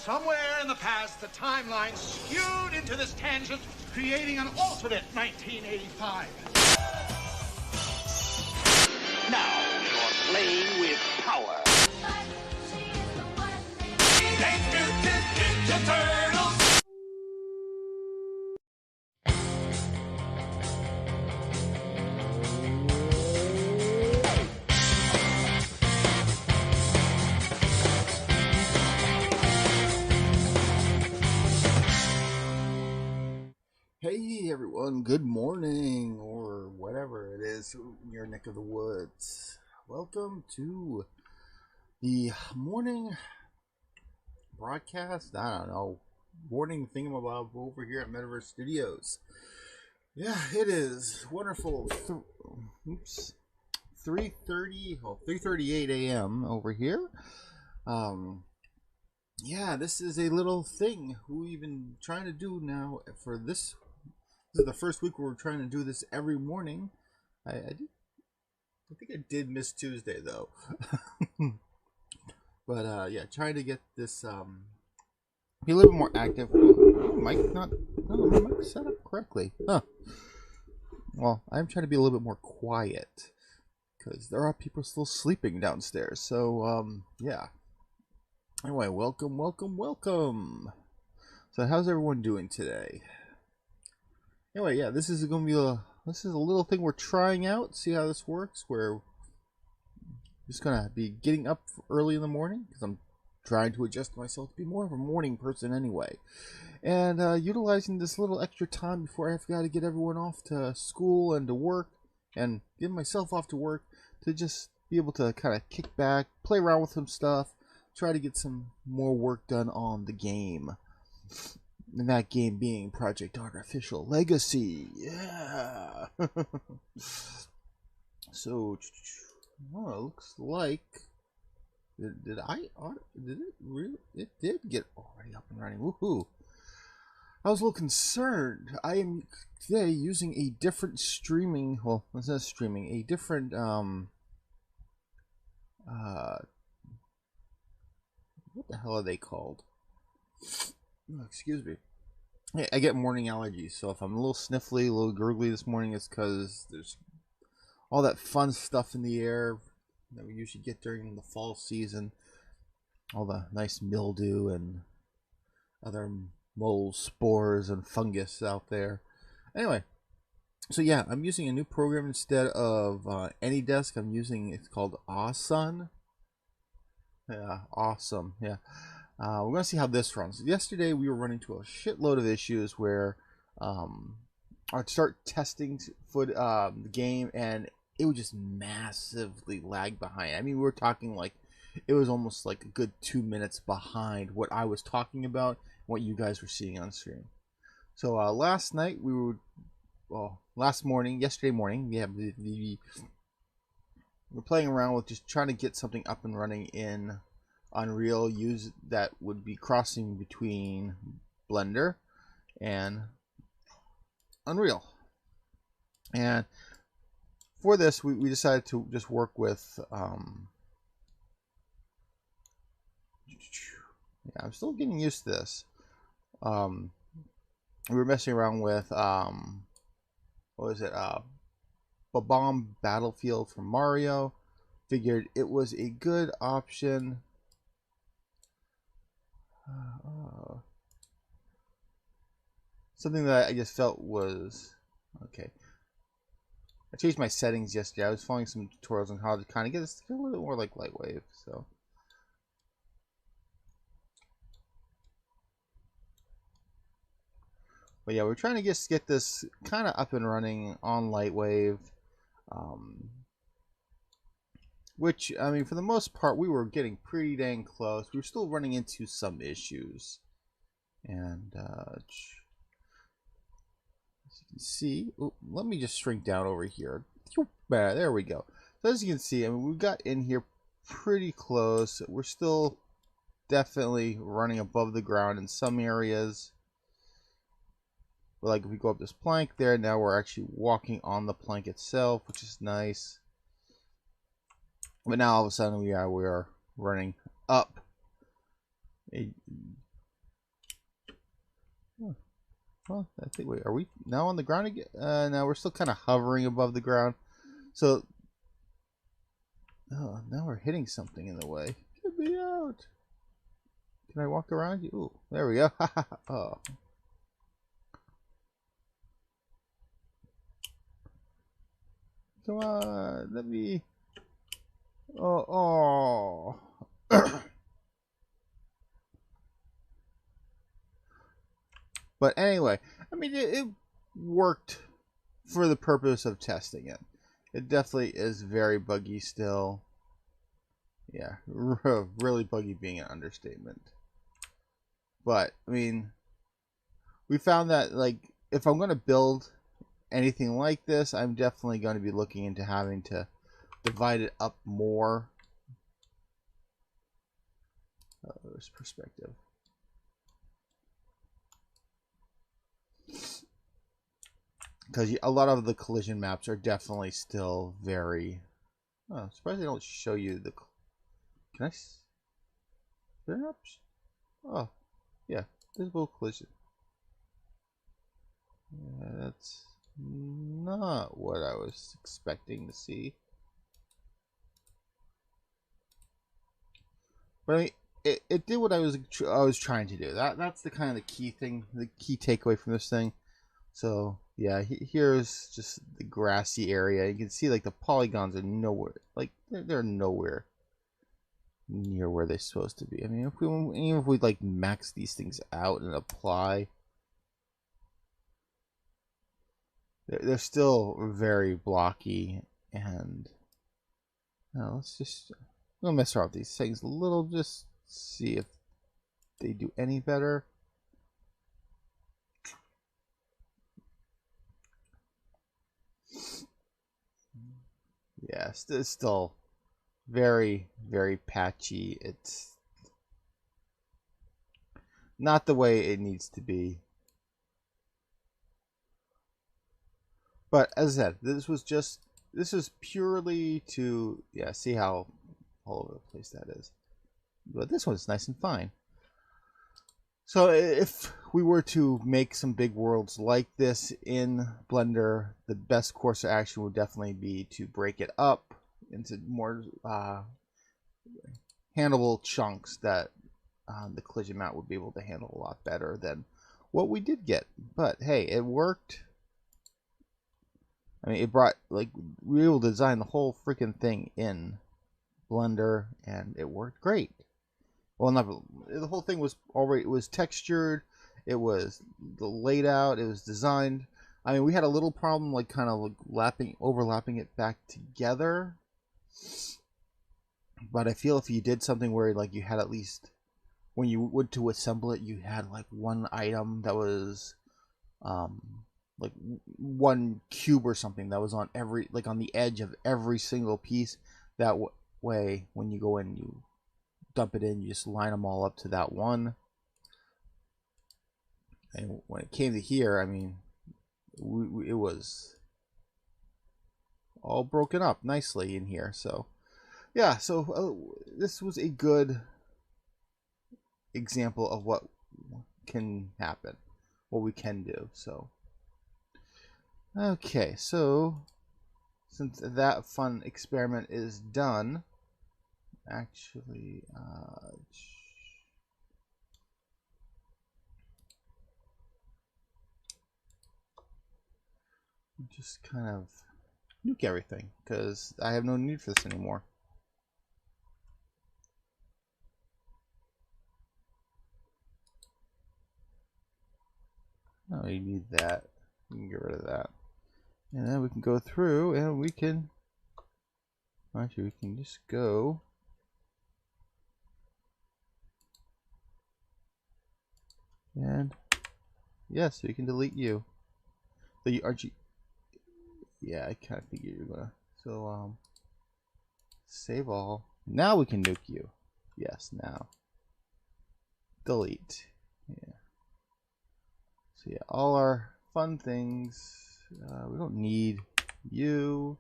Somewhere in the past, the timeline skewed into this tangent, creating an alternate 1985. Now you're playing with power. Teenage Mutant Ninja Turtles! Hey everyone, good morning, or whatever it is in your neck of the woods. Welcome to the morning broadcast, I don't know, morning thingamabob over here at Medaverse Studios. Yeah, it is wonderful. 3:38 a.m. over here. Yeah, this is a little thing we've been trying to do now for this. This is the first week where we're trying to do this every morning. I think I did miss Tuesday though. But yeah, trying to get this be a little bit more active. Mic not mic set up correctly. Huh. Well, I'm trying to be a little bit more quiet because there are people still sleeping downstairs. So yeah. Anyway, welcome. So how's everyone doing today? Anyway, yeah, this is going to be a little thing we're trying out. See how this works. We're just going to be getting up early in the morning because I'm trying to adjust myself to be more of a morning person anyway. And utilizing this little extra time before I've got to get everyone off to school and to work and get myself off to work to just be able to kind of kick back, play around with some stuff, try to get some more work done on the game. And that game being Project Artificial Legacy. Yeah. So, well, it looks like did it really? It did get already up and running. Woohoo! I was a little concerned. I am today using a different streaming. Well, it's not streaming. A different what the hell are they called? Oh, excuse me. I get morning allergies, so if I'm a little sniffly, a little gurgly this morning, it's because there's all that fun stuff in the air that we usually get during the fall season. All the nice mildew and other mold spores and fungus out there. Anyway, so yeah, I'm using a new program instead of AnyDesk. I'm using, it's called Awesome. Yeah, awesome. Yeah. We're going to see how this runs. Yesterday we were running into a shitload of issues where I'd start testing the game and it would just massively lag behind. I mean, we were talking like it was almost like a good 2 minutes behind what I was talking about, what you guys were seeing on stream. So last night yesterday morning, we were playing around with just trying to get something up and running in Unreal. That would be crossing between Blender and Unreal. And for this, we decided to just work with yeah, I'm still getting used to this. We were messing around with what was it? Bomb Battlefield from Mario. Figured it was a good option. Something that I just felt was okay. I changed my settings yesterday. I was following some tutorials on how to kind of get this to feel a little more like Lightwave. So, but yeah, we're trying to get this kind of up and running on Lightwave. Which, I mean, for the most part, we were getting pretty dang close. We were still running into some issues. And, as you can see, let me just shrink down over here. There we go. So as you can see, I mean, we got in here pretty close. We're still definitely running above the ground in some areas. But like if we go up this plank there, now we're actually walking on the plank itself, which is nice. But now all of a sudden we are running up a Well, I think, wait, are we now on the ground again? No, we're still kind of hovering above the ground. So, oh, now we're hitting something in the way. Get me out. Can I walk around you? Ooh, there we go. Oh. Come on, let me. Oh, oh. But anyway, I mean, it worked for the purpose of testing it. It definitely is very buggy still. Yeah, really buggy being an understatement. But, I mean, we found that, like, if I'm going to build anything like this, I'm definitely going to be looking into having to divide it up more. This perspective. Because a lot of the collision maps are definitely still very... Oh, I'm surprised they don't show you the... Can I... Turn up? Oh, yeah. Visible collision. Yeah, that's not what I was expecting to see. But I mean, it did what I was trying to do. That's the kind of the key thing, the key takeaway from this thing. So yeah, here's just the grassy area. You can see like the polygons are nowhere, like they're nowhere near where they're supposed to be. I mean, even if we like max these things out and apply, they're still very blocky. And now let's just we'll mess around with these things a little, just see if they do any better. Yes, it's still very, very patchy. It's not the way it needs to be. But as I said, this is purely to, yeah, see how all over the place that is. But this one's nice and fine. So if we were to make some big worlds like this in Blender, the best course of action would definitely be to break it up into more handleable chunks that the collision map would be able to handle a lot better than what we did get. But hey, it worked. I mean, it brought, like, we were able to design the whole freaking thing in Blender, and it worked great. Well, not the whole thing was already, it was textured, it was laid out, it was designed. I mean, we had a little problem, like, kind of like overlapping it back together. But I feel if you did something where, like, you had at least, when you would to assemble it, you had like one item that was like one cube or something that was on every, like, on the edge of every single piece. That way when you go in, you dump it in, you just line them all up to that one. And when it came to here, I mean, it was all broken up nicely in here. So yeah, so this was a good example of what can happen, what we can do. So okay, so since that fun experiment is done, actually just kind of nuke everything because I have no need for this anymore. No, you need that. We can get rid of that. And then we can go through and we can, actually, we can just go. And yes, we can delete you. The RG. Yeah, I kind of figured you were gonna. So save all. Now we can nuke you. Yes, now. Delete. Yeah. So yeah, all our fun things. We don't need you.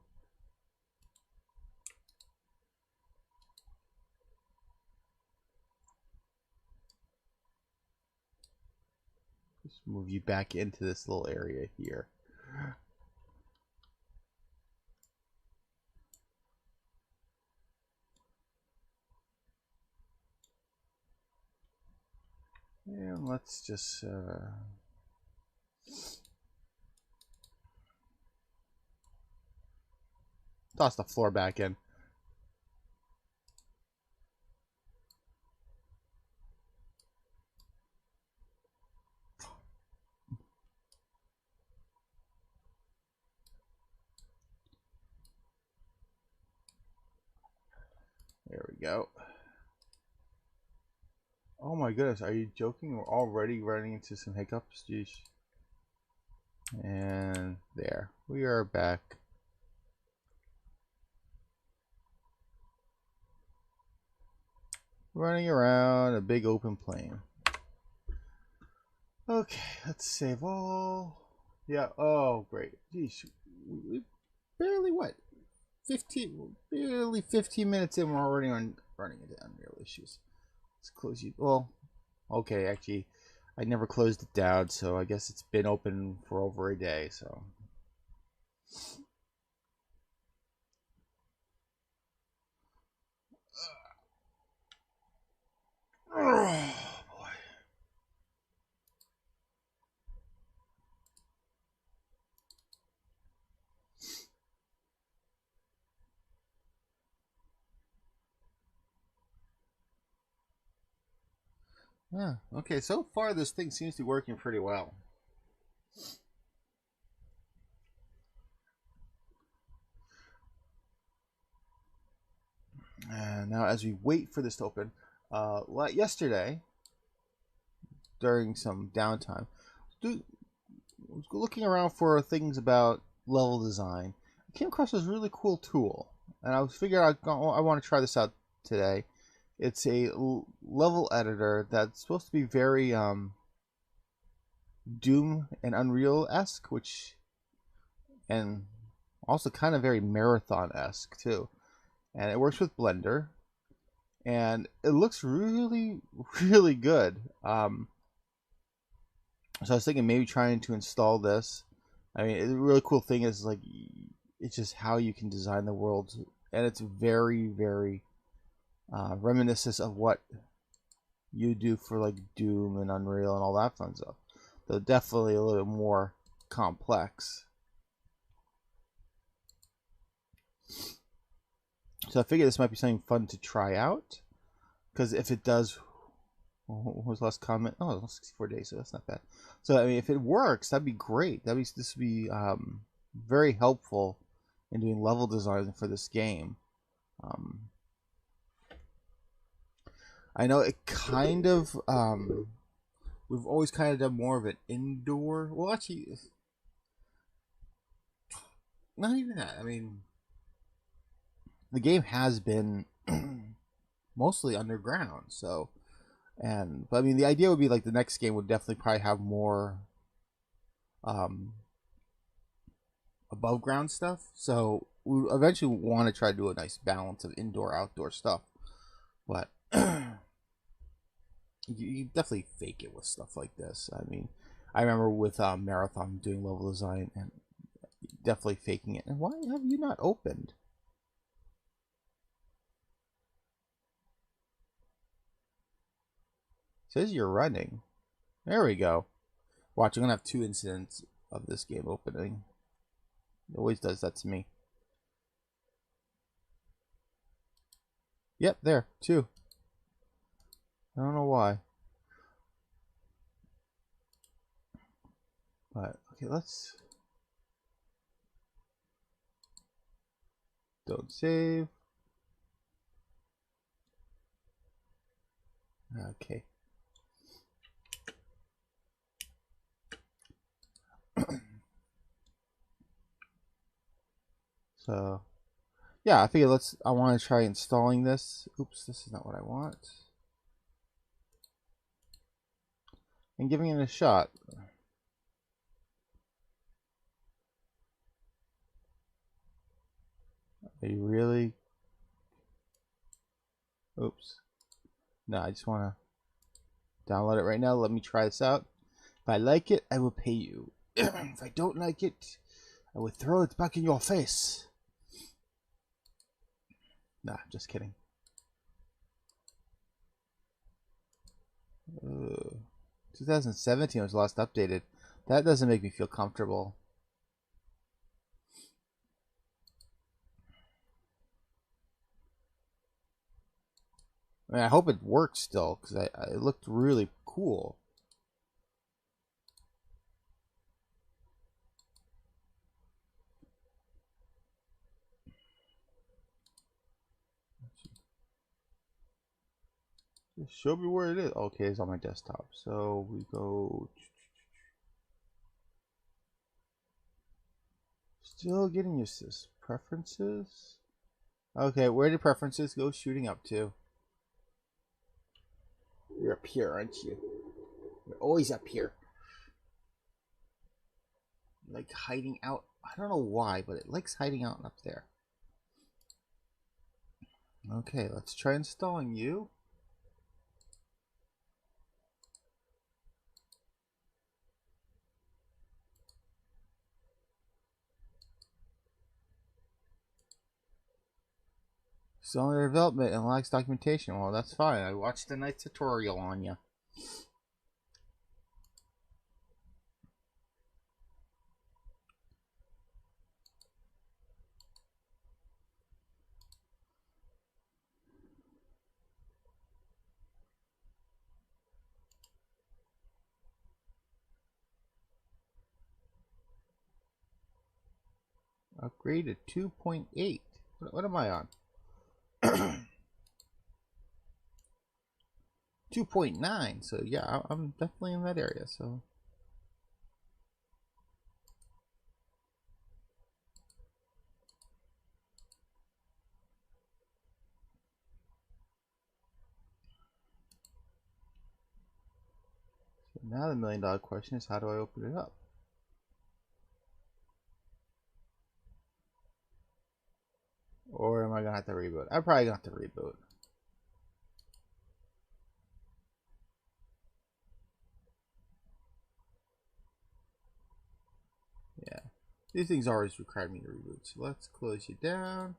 Just move you back into this little area here. And let's just toss the floor back in. There we go. Oh my goodness, are you joking? We're already running into some hiccups. Jeez. And there. We are back. Running around a big open plain. Okay, let's save all. Yeah, oh great. Jeez. We barely what? 15 minutes in, we're already running into Unreal issues. Let's close you. Well, okay, actually, I never closed it down, so I guess it's been open for over a day, so. Oh, boy. Yeah, okay, so far this thing seems to be working pretty well. And now as we wait for this to open, yesterday, during some downtime, I was looking around for things about level design. I came across this really cool tool, and I figured I want to try this out today. It's a level editor that's supposed to be very Doom and Unreal-esque, and also kind of very Marathon-esque too. And it works with Blender, and it looks really, really good. So I was thinking maybe trying to install this. I mean, the really cool thing is like it's just how you can design the world, and it's very, very reminiscent of what you do for like Doom and Unreal and all that fun stuff. Though definitely a little bit more complex. So I figured this might be something fun to try out, because if it does, what was the last comment? Oh, 64 days, so that's not bad. So I mean, if it works, that'd be great. This would be very helpful in doing level design for this game. I know it kind of we've always kind of done more of an indoor. Well, actually, not even that. I mean, the game has been mostly underground, so. But I mean, the idea would be like the next game would definitely probably have more above ground stuff. So we eventually want to try to do a nice balance of indoor outdoor stuff. But you definitely fake it with stuff like this. I mean, I remember with Marathon doing level design and definitely faking it. And why have you not opened? It says you're running. There we go. Watch, I'm gonna have 2 incidents of this game opening. It always does that to me. Yep, there, 2. I don't know why. But okay, let's don't save. Okay. So yeah, I figure I want to try installing this. Oops, this is not what I want. And giving it a shot. Are you really? Oops. No, I just want to download it right now. Let me try this out. If I like it, I will pay you. If I don't like it, I will throw it back in your face. Nah, just kidding. 2017 was last updated. That doesn't make me feel comfortable. I mean, I hope it works still, because it looked really cool. Just show me where it is. Okay, it's on my desktop. So we go... Still getting used to this. Preferences? Okay, where did preferences go shooting up to? You're up here, aren't you? You're always up here. Like hiding out. I don't know why, but it likes hiding out up there. Okay, let's try installing you. Still under development and lacks documentation. Well, that's fine. I watched a nice tutorial on you. Upgraded 2.8. What am I on? 2.9. So yeah, I'm definitely in that area. So now the $1,000,000 question is, how do I open it up? Or am I gonna have to reboot? I'm probably gonna have to reboot. Yeah, these things always require me to reboot. So let's close you down.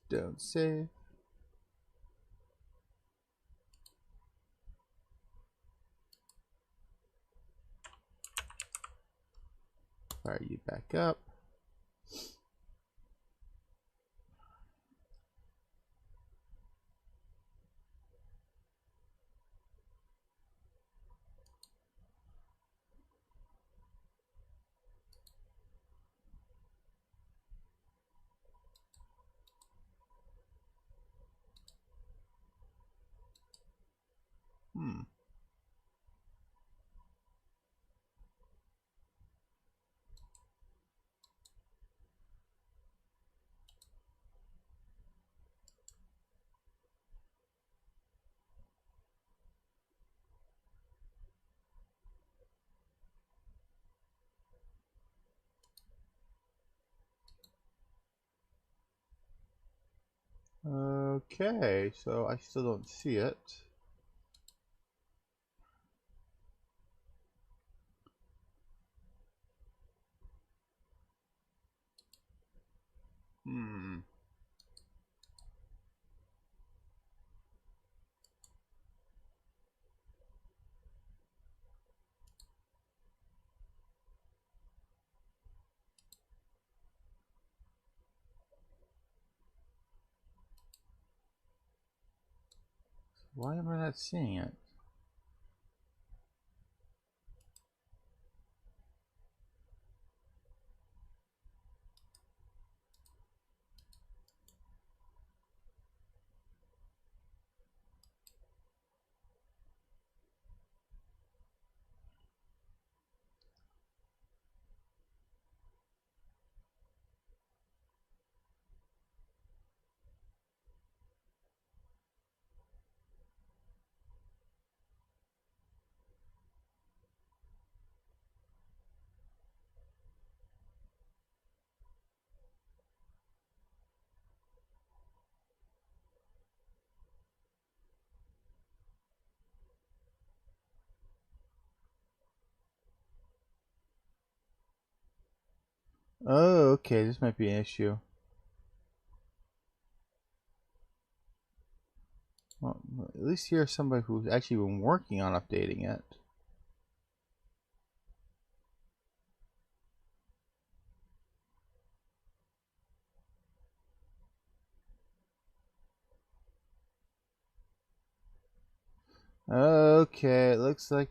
Don't save. Fire you back up. Okay, so I still don't see it. Why am I not seeing it? Oh, okay. This might be an issue. Well, at least here's somebody who's actually been working on updating it. Okay, it looks like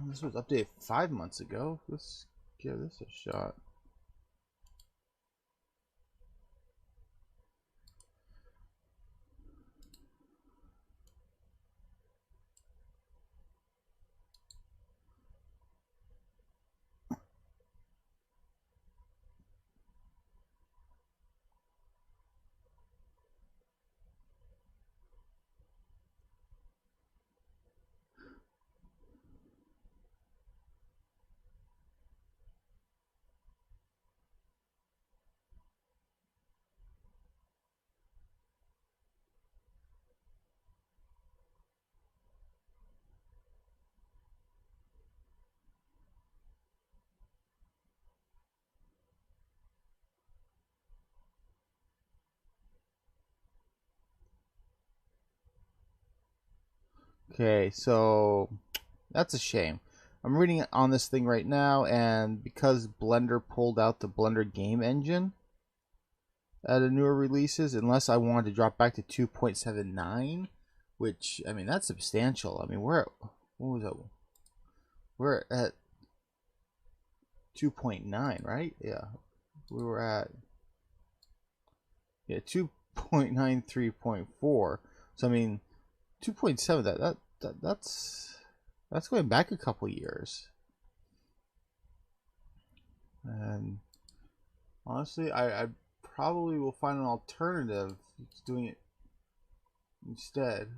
this was updated 5 months ago. Let's give this a shot. Okay, so that's a shame. I'm reading on this thing right now, and because Blender pulled out the Blender game engine at the newer releases, unless I wanted to drop back to 2.79, which, I mean, that's substantial. I mean, what was that? We're at 2.9, right? Yeah. We were at 2.93.4. So I mean 2.7, that's going back a couple years. And honestly, I probably will find an alternative to doing it instead.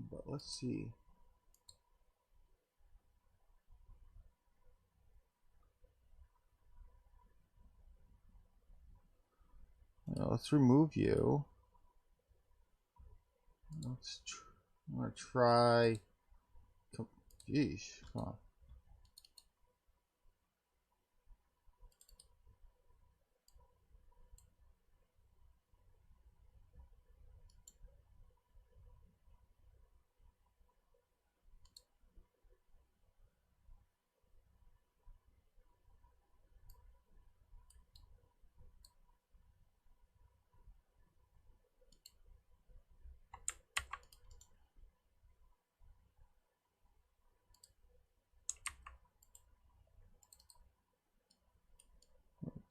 But let's see. Let's remove you. I'm gonna try. Geez, come on.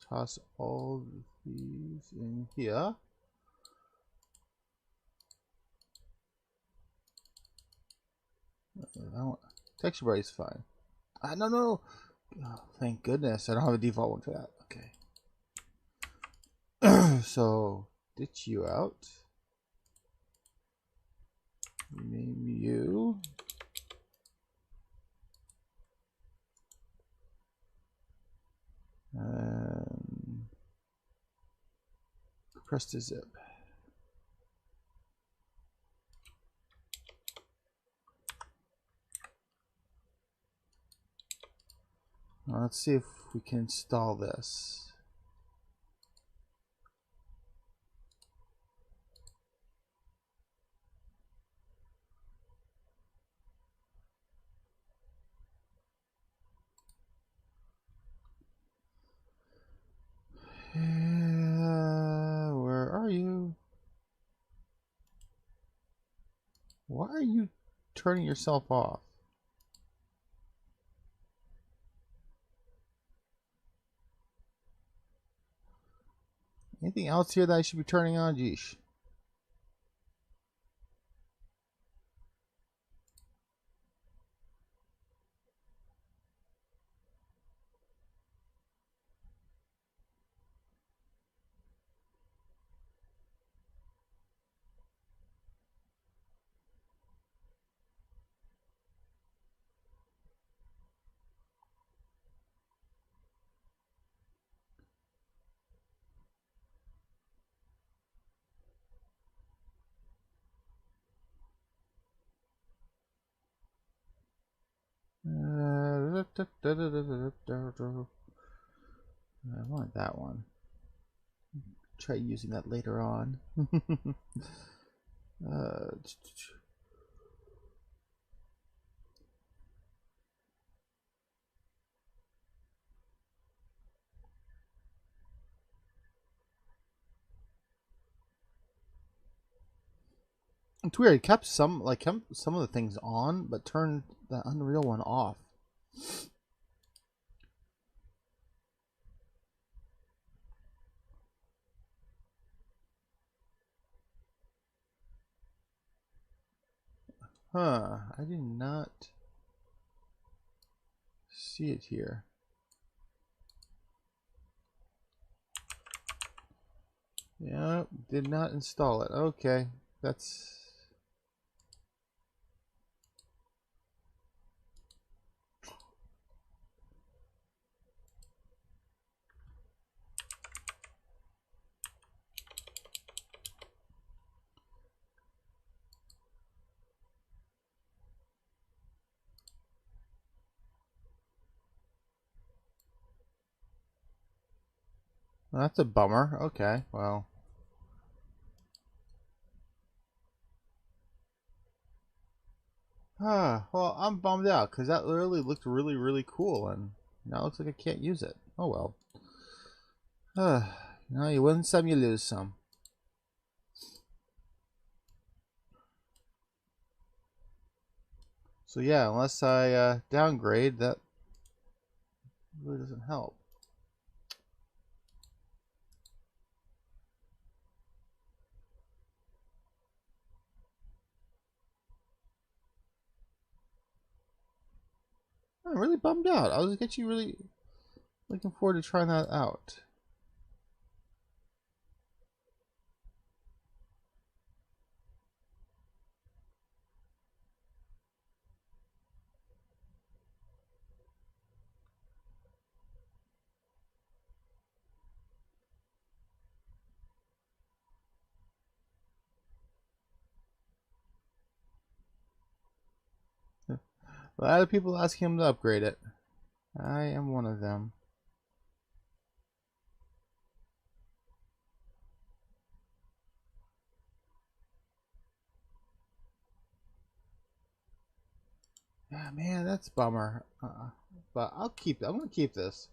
Toss all these in here. Texture bar is fine. No, no, no. Oh, thank goodness I don't have a default one for that. Okay. So ditch you out. Rename you. And press to zip. Now let's see if we can install this. Where are you? Why are you turning yourself off? Anything else here that I should be turning on? Geesh. want that one. Try using that later on. uh, It's weird. It kept some some of the things on, but turned the Unreal one off. Huh? I did not see it here. Yeah, did not install it. Okay, that's. Well, that's a bummer. Okay, well. Well, I'm bummed out because that literally looked really cool, and now it looks like I can't use it. Oh well. You win some, you lose some. So yeah, unless I downgrade, that really doesn't help. I'm really bummed out. I was actually really looking forward to trying that out. A lot of people asking him to upgrade it. I am one of them. Yeah, man, that's a bummer. But I'll keep it. I'm gonna keep this.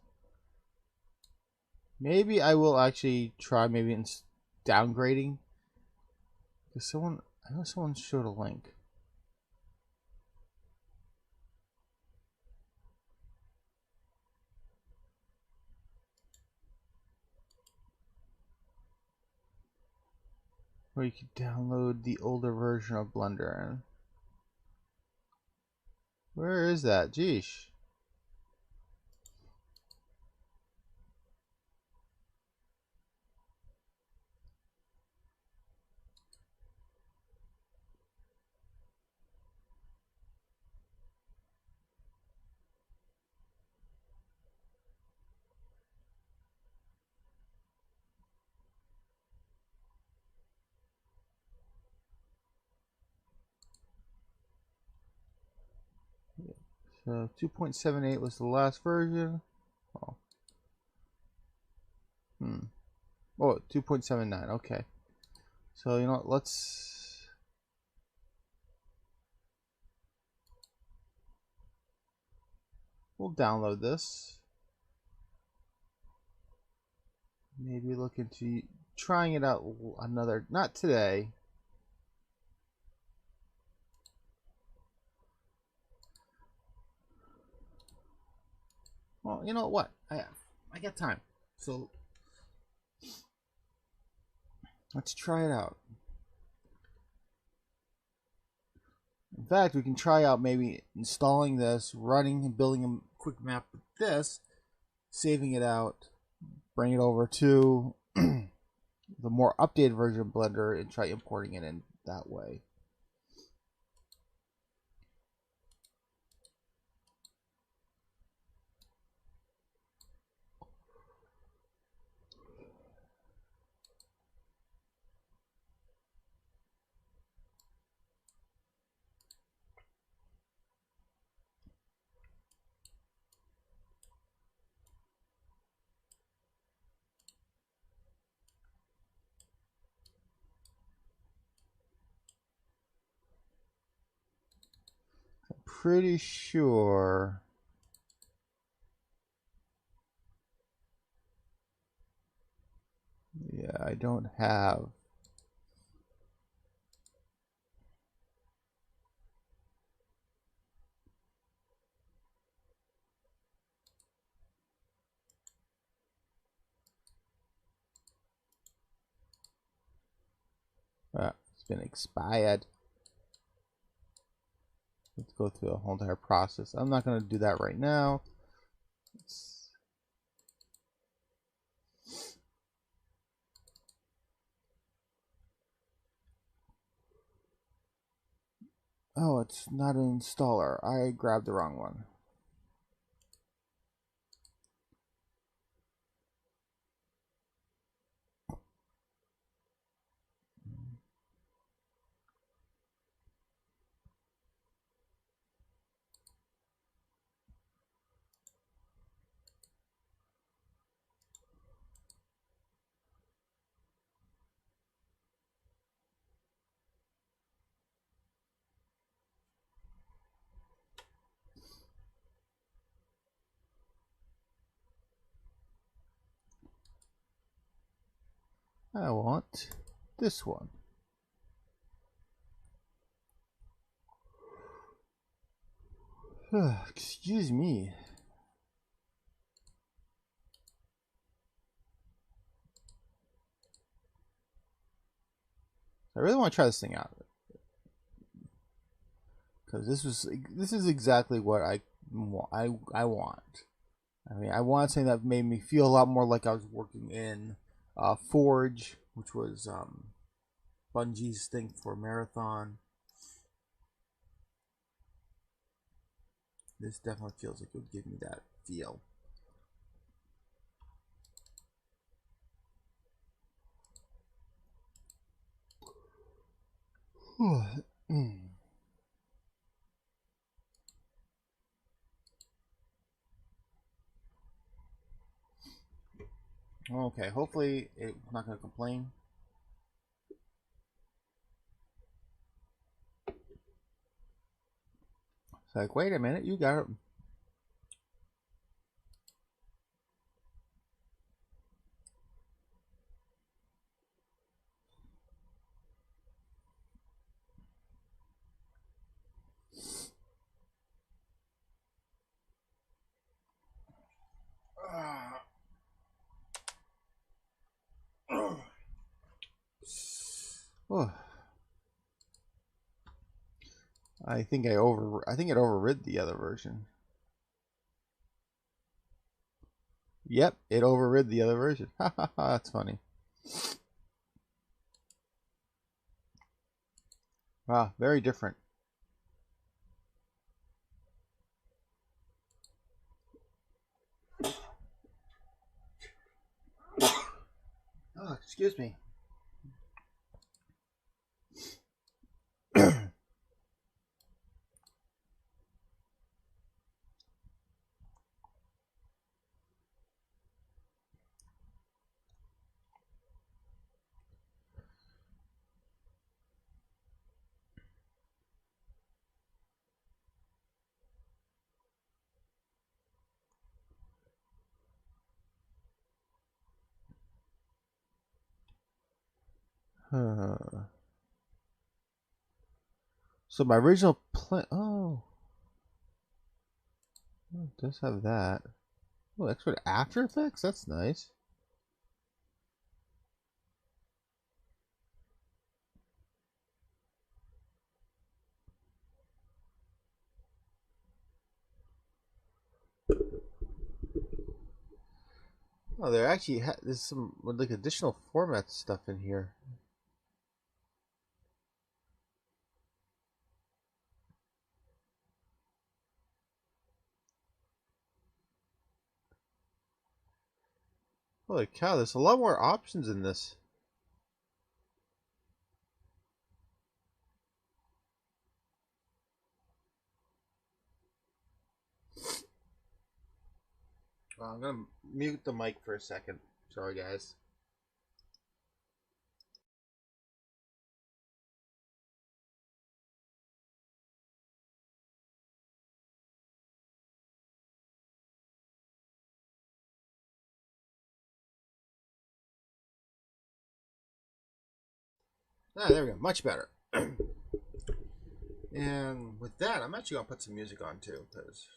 Maybe I will actually try maybe downgrading. Because I know someone showed a link. Where you could download the older version of Blender. Where is that? Geesh. So 2.78 was the last version. Oh. Oh, 2.79. Okay. So, you know what? We'll download this. Maybe look into trying it out not today. Well, you know what? I got time. So, let's try it out. In fact, we can try out maybe installing this, running and building a quick map with this, saving it out, bring it over to the more updated version of Blender and try importing it in that way. pretty sure. Yeah, I don't have. It's been expired. Let's go through the whole entire process. I'm not going to do that right now. Oh, it's not an installer. I grabbed the wrong one. I want this one. Excuse me. I really want to try this thing out because this is exactly what I want. I mean, I want something that made me feel a lot more like I was working in Forge, which was Bungie's thing for Marathon. This definitely feels like it would give me that feel. Okay, hopefully it's not going to complain. It's like, wait a minute, you got it. Oh. I think it overrid the other version. Yep, it overrid the other version. Ha ha ha, that's funny. Wow, very different. Oh, excuse me. So my original plan. Oh, it does have that. Oh, expert After Effects. That's nice. Oh, there actually there's some like additional format stuff in here. Holy cow! There's a lot more options in this. Well, I'm gonna mute the mic for a second. Sorry, guys. Ah, there we go. Much better. And with that, I'm actually gonna put some music on too, because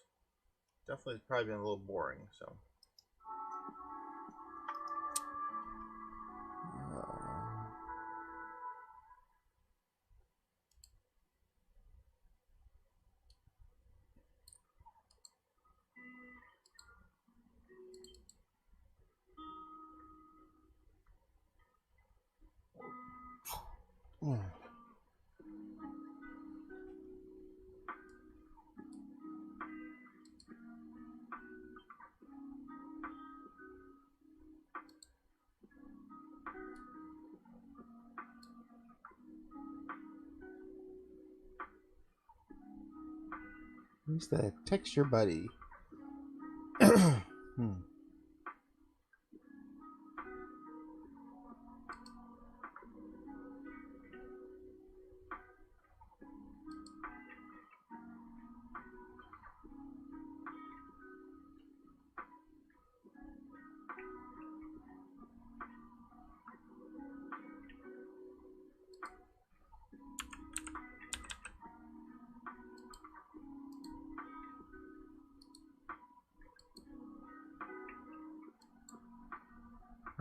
definitely it's probably been a little boring. So. Who's the texture buddy?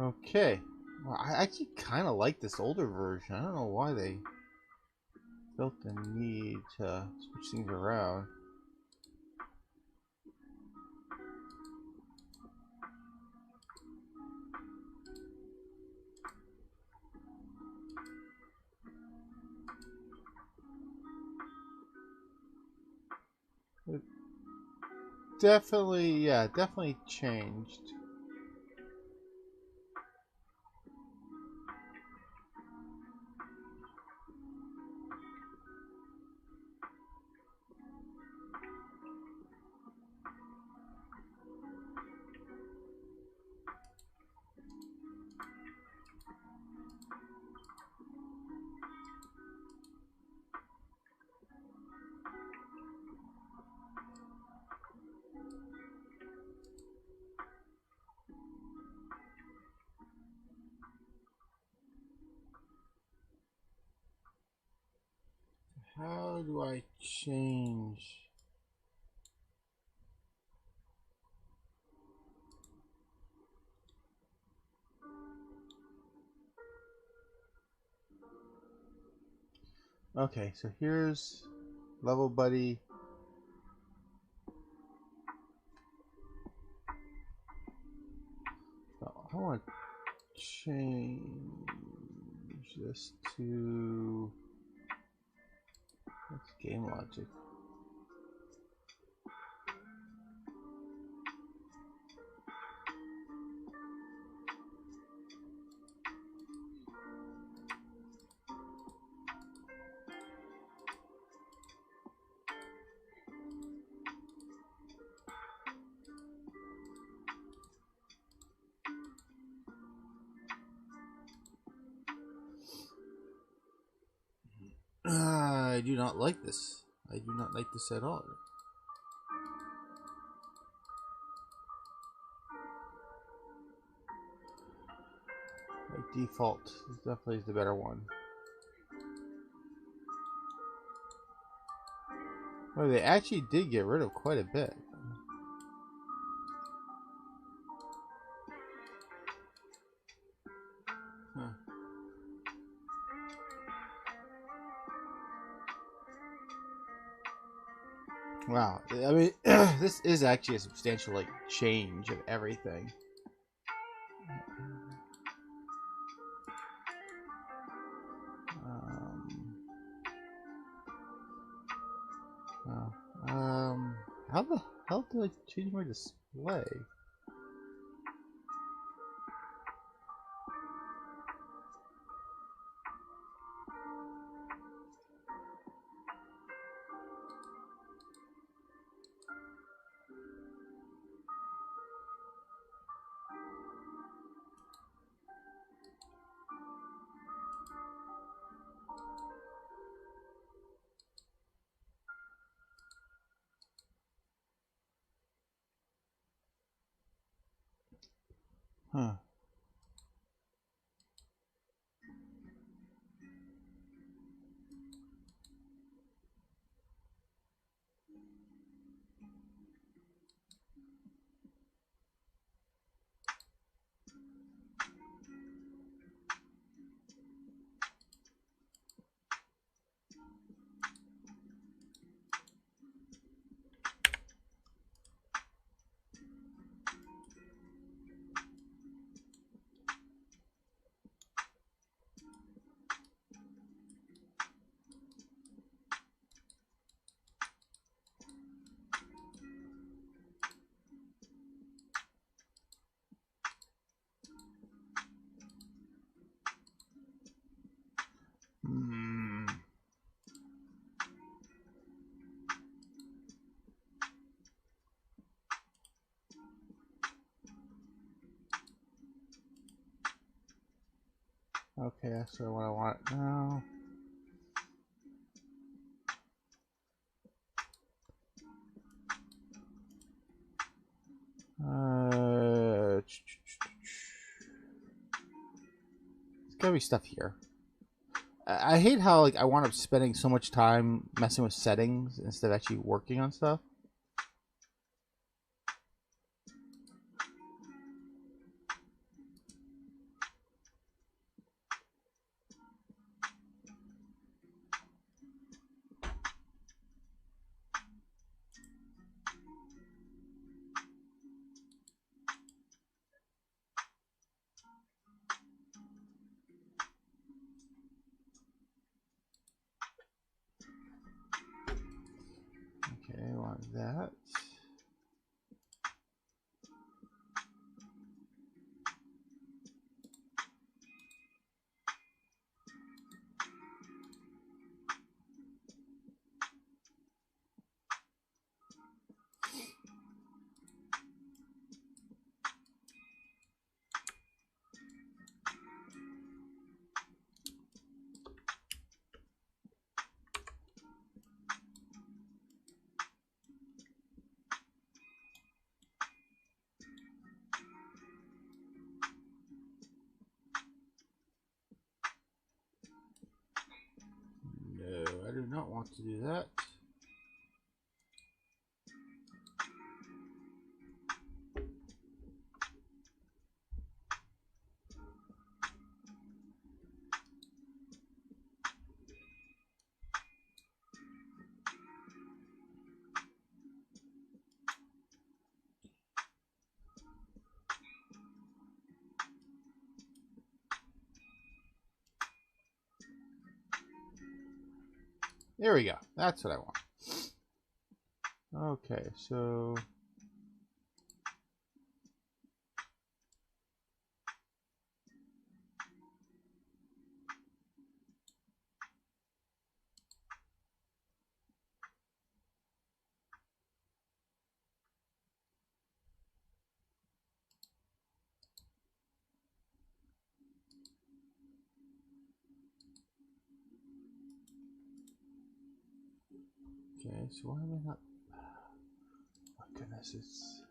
Okay. Well, I actually kind of like this older version. I don't know why they felt the need to switch things around. It definitely, yeah, definitely changed. How do I change? Okay, so here's level buddy. So I want to change this to what's game logic. I do not like this. I do not like this at all. By default, this definitely is the better one. Well, they actually did get rid of quite a bit. Huh. Wow, I mean, this is actually a substantial like change of everything. How the hell did I change my display? Huh. Okay, that's sort of what I want now. There's gotta be stuff here. I hate how like I wound up spending so much time messing with settings instead of actually working on stuff. Okay, I want that. No, I do not want to do that. There we go. That's what I want. Okay, so why am I not? Oh my goodness, it's.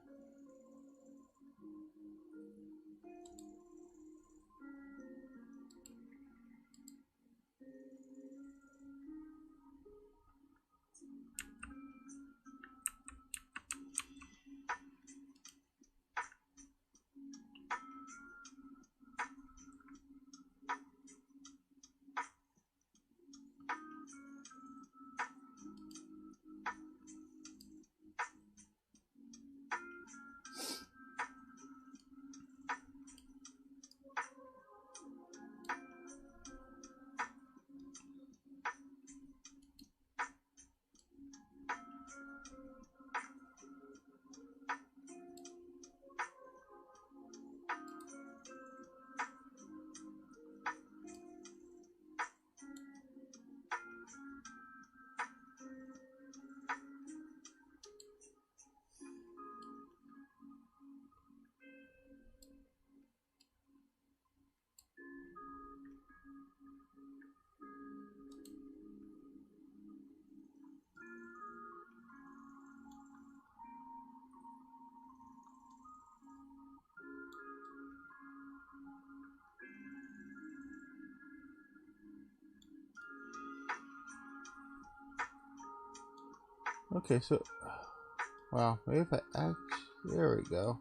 Okay, so. Wow, maybe if I actually. There we go.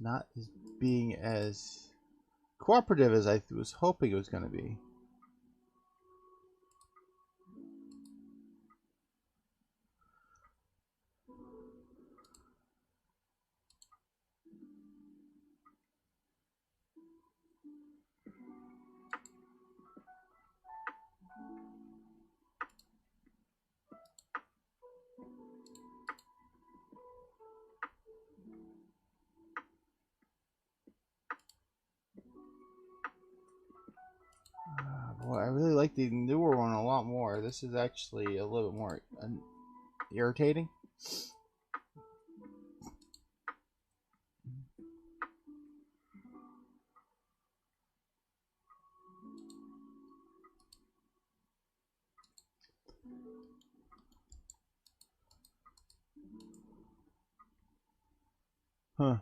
not as being as cooperative as I was hoping it was going to be. Boy, I really like the newer one a lot more. This is actually a little bit more irritating. Huh.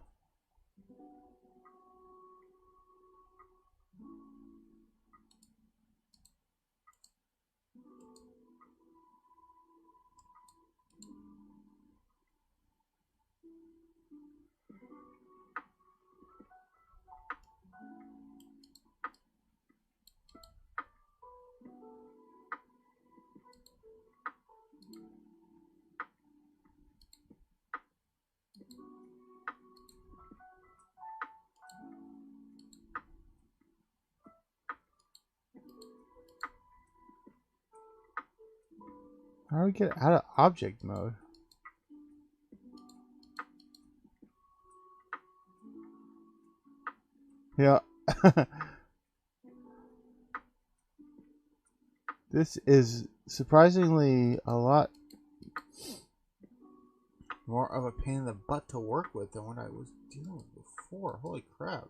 How do we get out of object mode? Yeah. This is surprisingly a lot more of a pain in the butt to work with than what I was dealing with before. Holy crap.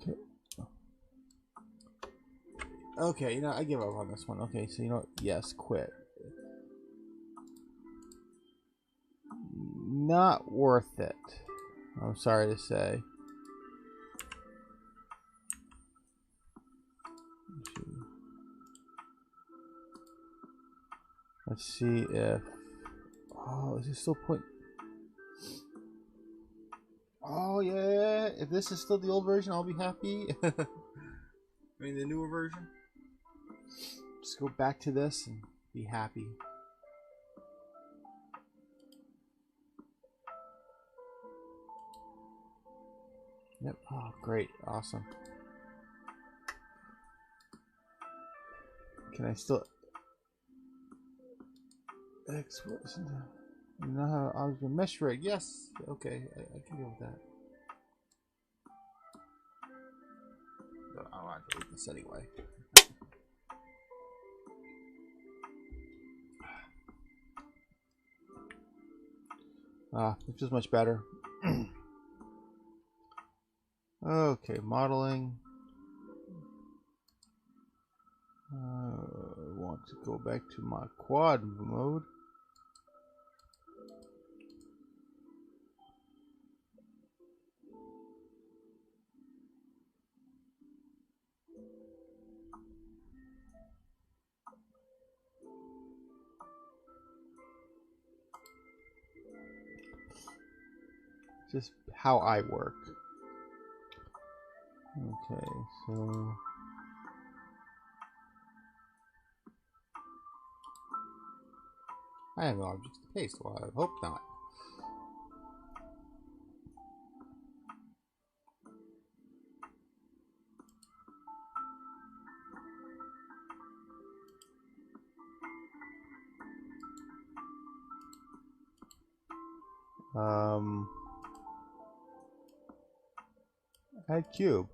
Okay. Okay, you know, I give up on this one. Okay, so you know what? Yes, quit. Not worth it. I'm sorry to say. Let's see if... Oh, is this still point... Oh, yeah. If this is still the old version, I'll be happy. I mean, the newer version. Just go back to this and be happy. Yep. Oh, great. Awesome. Can I still... You know how I was going to mesh rig. Yes. Okay. I can deal with that. But I want to delete this anyway. It's just much better. Okay, modeling. I want to go back to my quad mode. Just how I work. Okay, so I have no objects to paste. Well, I hope not. Add cube.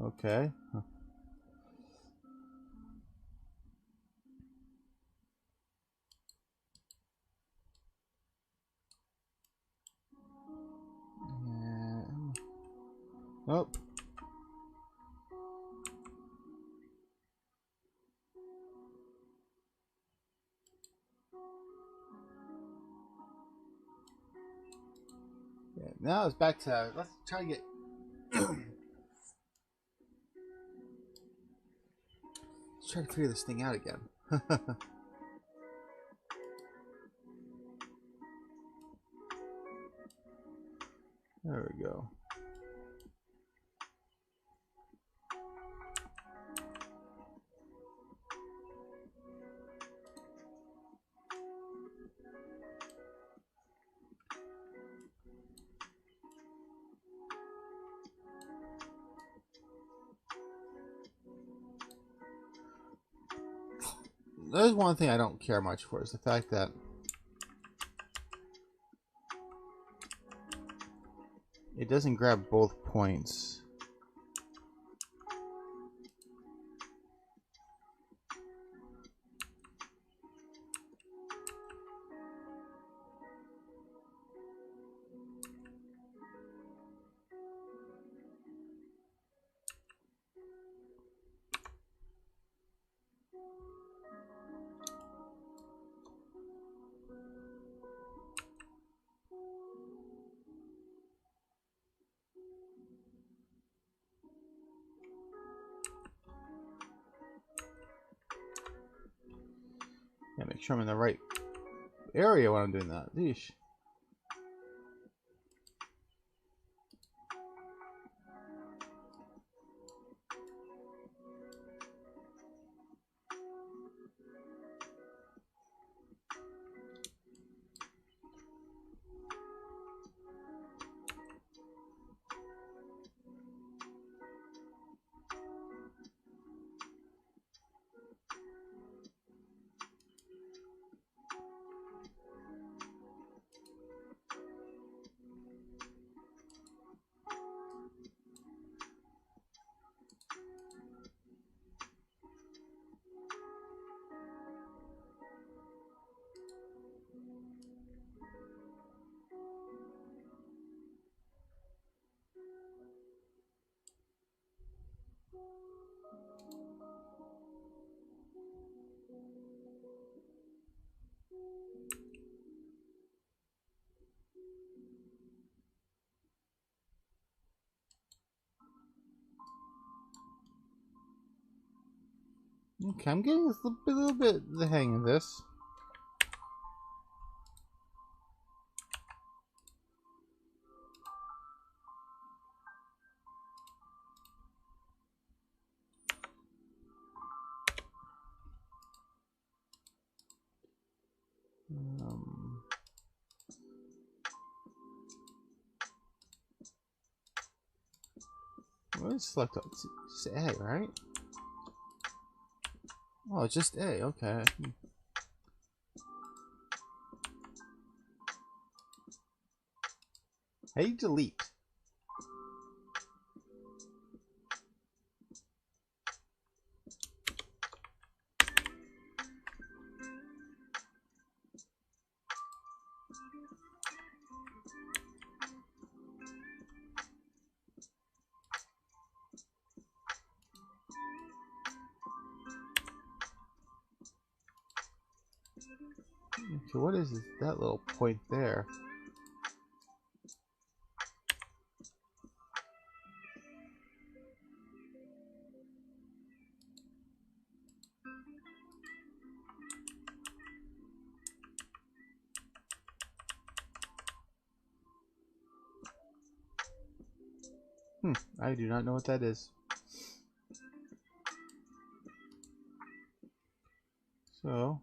Okay. Now it's back to, let's try to get let's try to figure this thing out again. There we go. There's one thing I don't care much for, is the fact that it doesn't grab both points. Yeah, make sure I'm in the right area when I'm doing that. Yeesh. Okay, I'm getting a little bit the hang of this. What is select? It's A, right? Oh, it's just A. Okay. How do you delete? Okay, what is that little point there? I do not know what that is. So,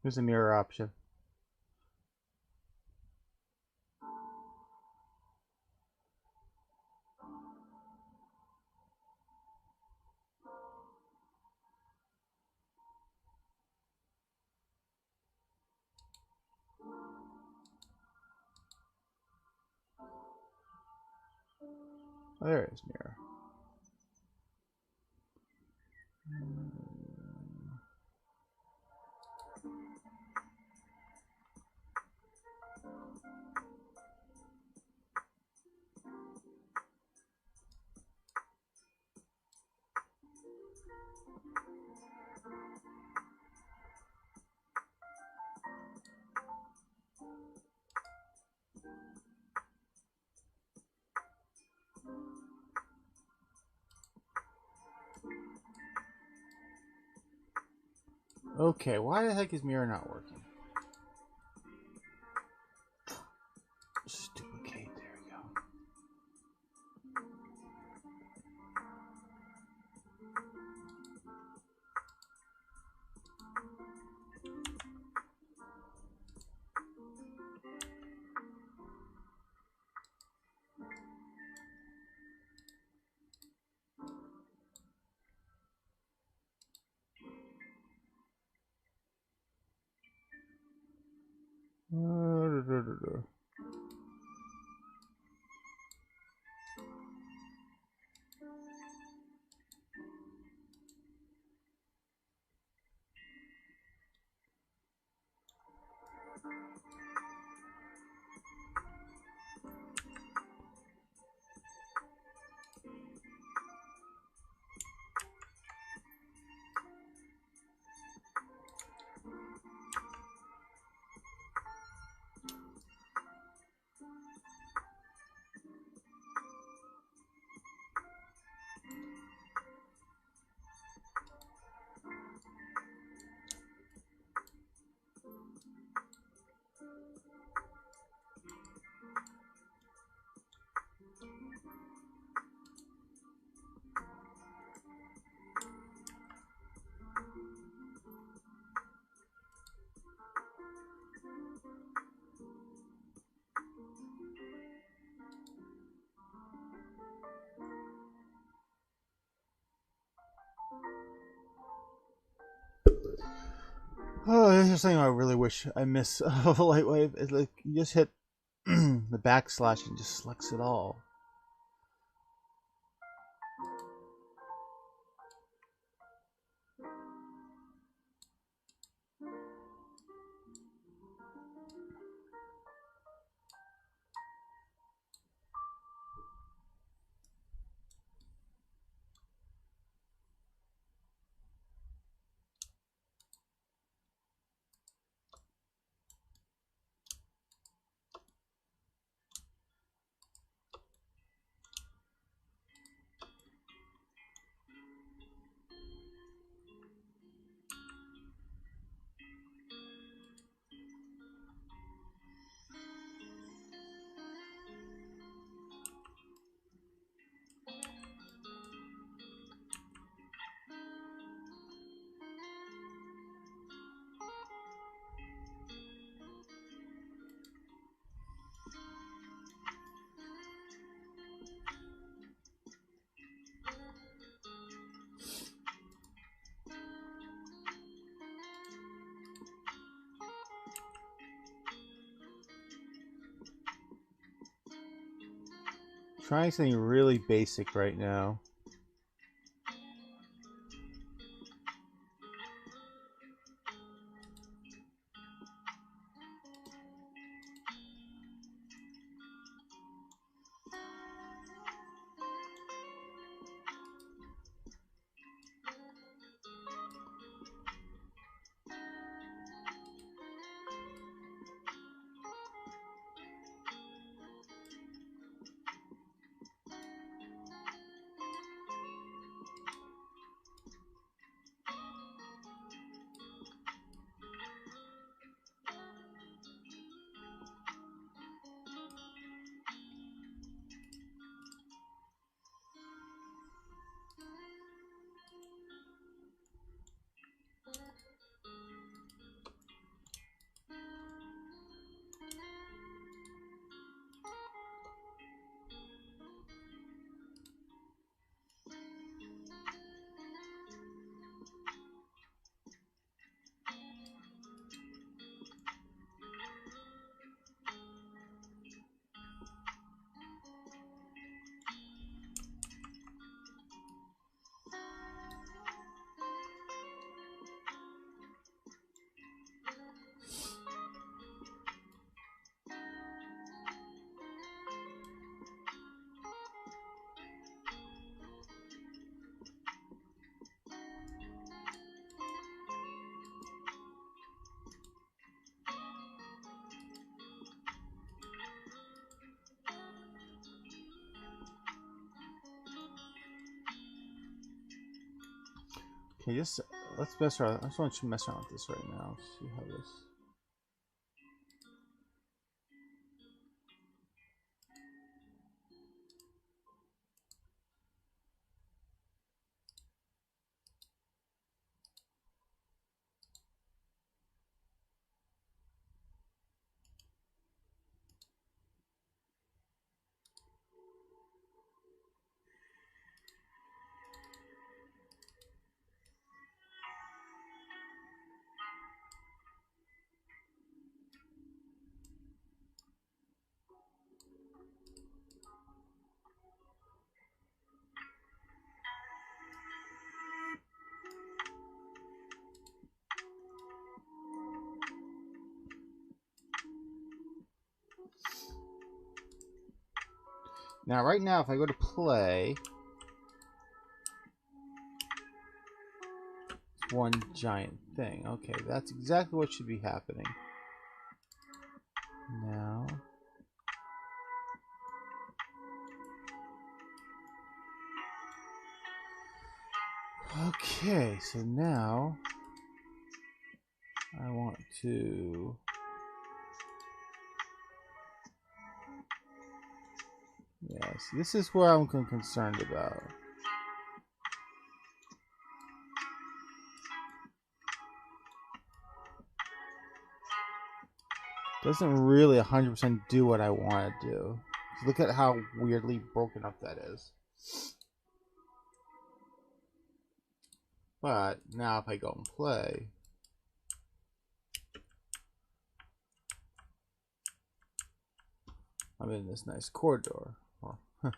There's a mirror option. Oh, there it is, mirror. Okay, why the heck is mirror not working? Duplicate, there we go. Oh, this is something I really wish I miss of a light wave. It's like you just hit the backslash and just selects it all. Trying something really basic right now. Okay, just let's mess around. I just want to mess around with this right now. See how this. Now, right now, if I go to play, it's one giant thing. Okay, that's exactly what should be happening. Now, okay, so now I want to. Yes, this is where I'm concerned about. Doesn't really 100% do what I want to do. Look at how weirdly broken up that is. But now if I go and play, I'm in this nice corridor. Well, yeah.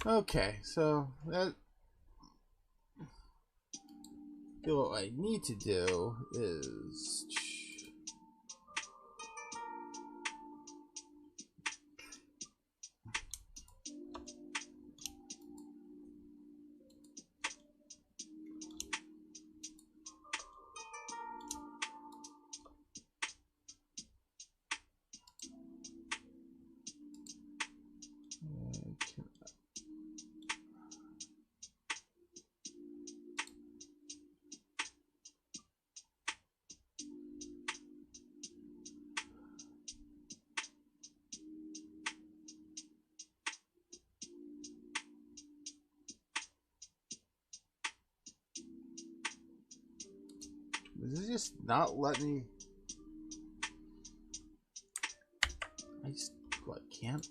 Okay, so that what I need to do is does it just not let me? I just what can't.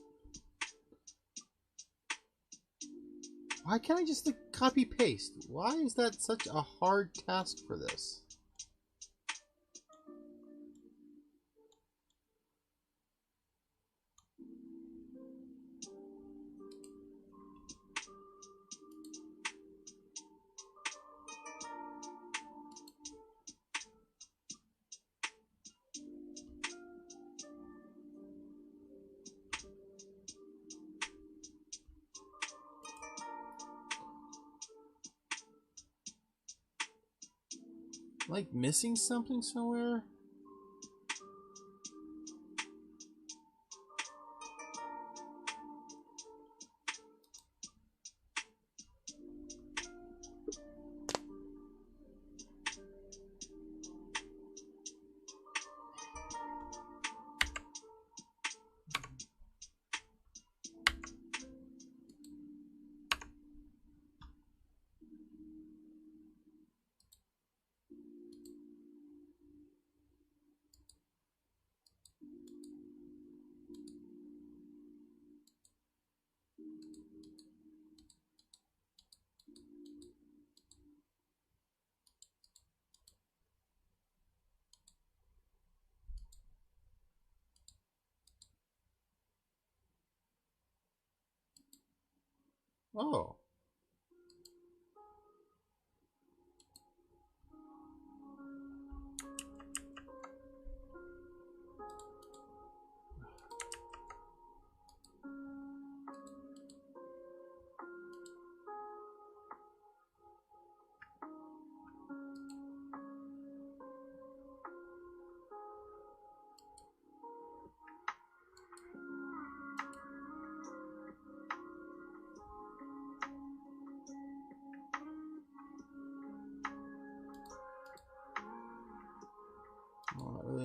Why can't I just like, copy paste? Why is that such a hard task for this? Like missing something somewhere? Oh.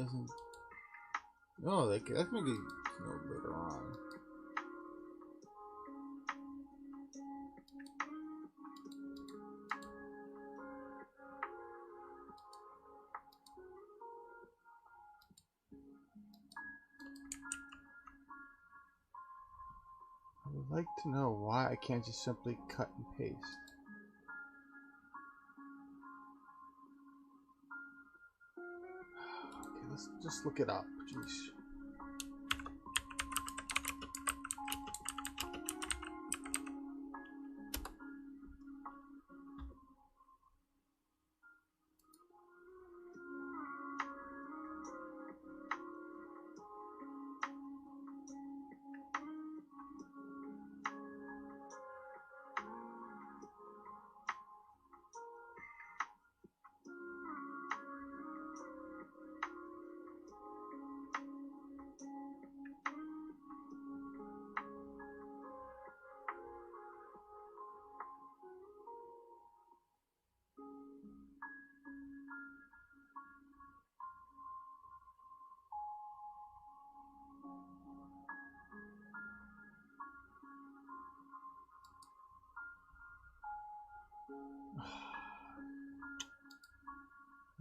isn't. Oh, that can be later on. I would like to know why I can't just simply cut and paste. Okay, let's just look it up. Jeez.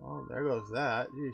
Oh, there goes that. Jeez.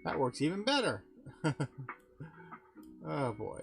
That works even better. Oh boy.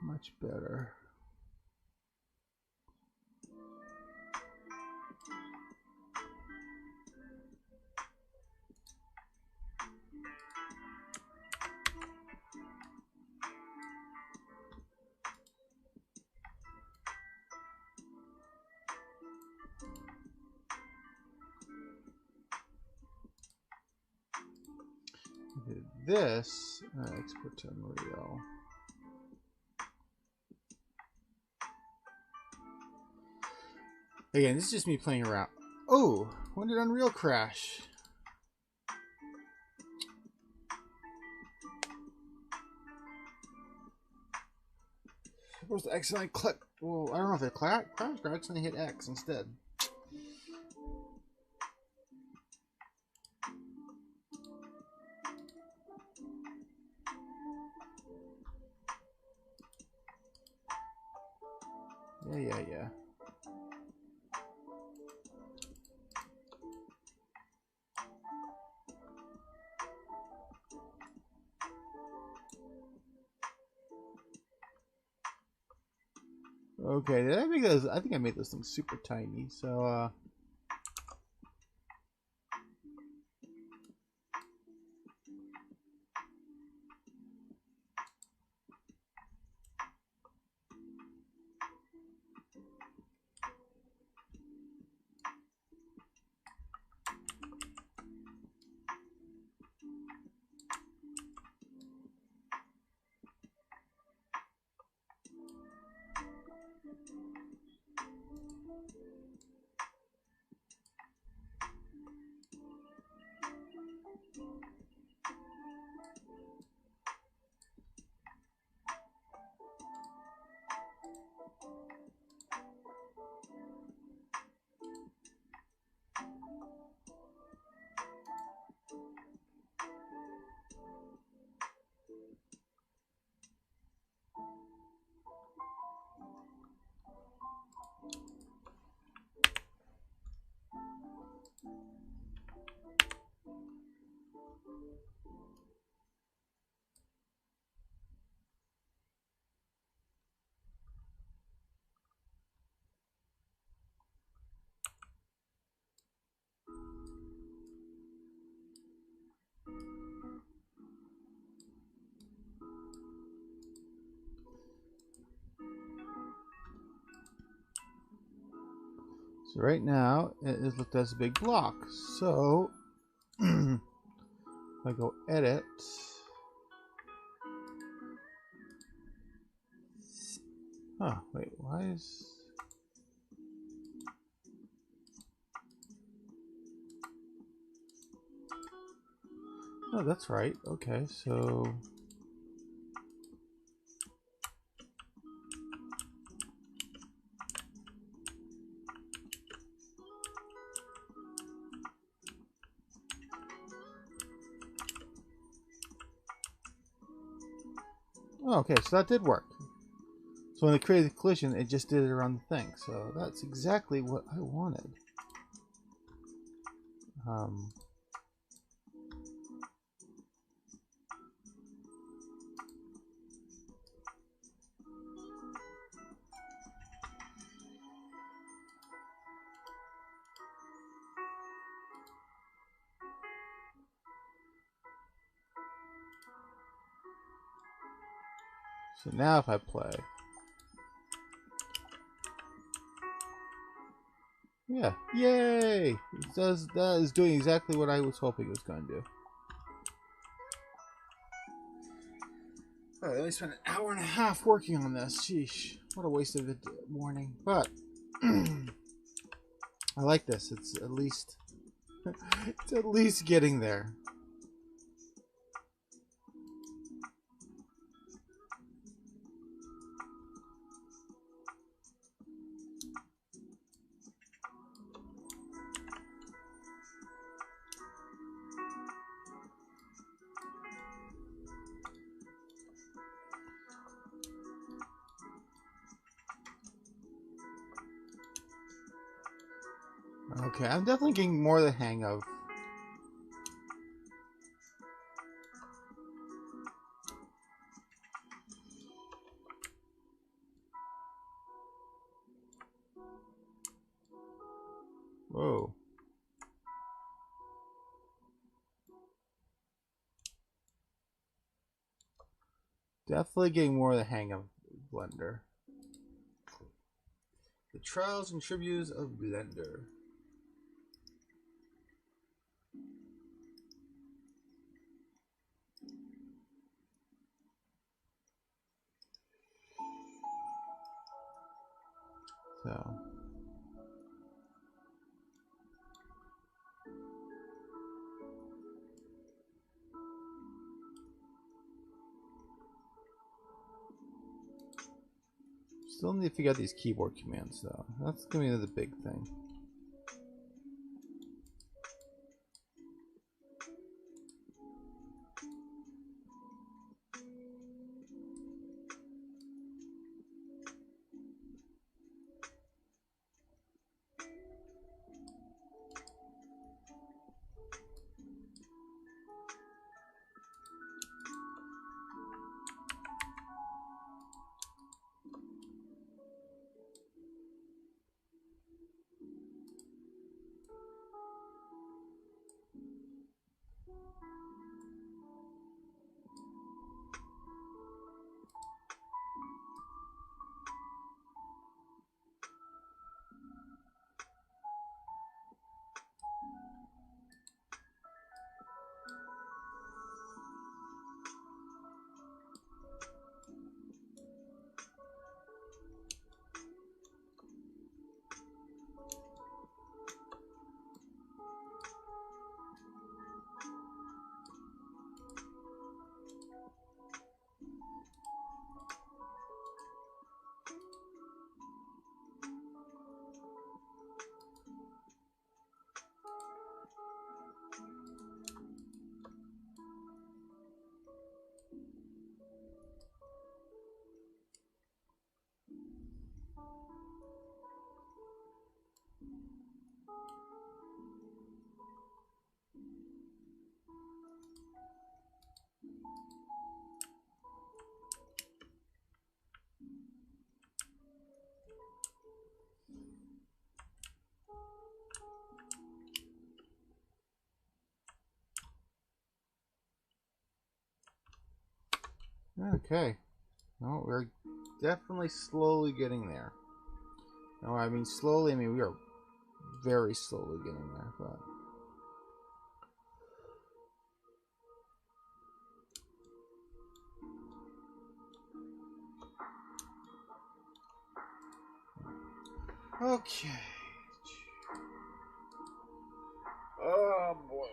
Much better. this, export to Unreal. Again, this is just me playing around. Oh, when did Unreal crash? Supposed to accidentally click. Well, I don't know if it crashed or I accidentally hit X instead. Yeah. Okay, did I make those? I think I made those things super tiny. So, so right now it is looked as a big block. So if I go edit. Huh, wait, why is... Oh, that's right. Okay, so... Oh, okay, so that did work. So when it created the collision, it just did it around the thing. So that's exactly what I wanted. So now if I play... Yeah, yay! It does, that is doing exactly what I was hoping it was going to do. Alright, let me spend an hour and a half working on this. Sheesh, what a waste of a morning. But I like this. It's at least it's at least getting there. Okay, I'm definitely getting more the hang of. Whoa. Definitely getting more of the hang of Blender. The trials and tributes of Blender. So. Still need to figure out these keyboard commands, though. That's gonna be the big thing. Okay. Well, we're definitely slowly getting there. No, I mean slowly, I mean we are very slowly getting there, but... Okay. Oh boy.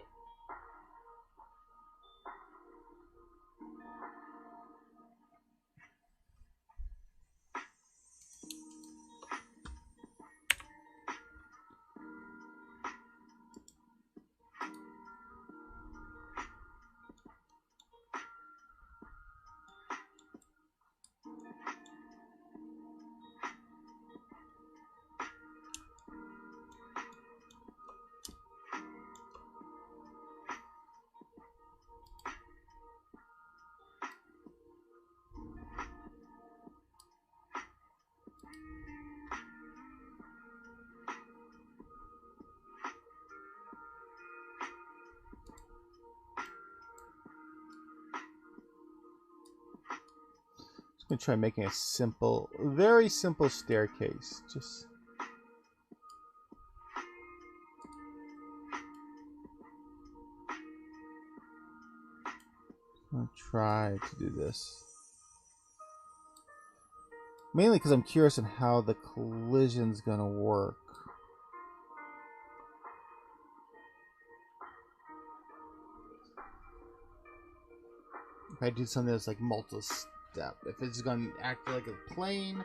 I'm gonna try making a simple, very simple staircase. Just I'm gonna try to do this. Mainly because I'm curious on how the collision's gonna work. If I do something that's like multi-step, if it's gonna act like a plane,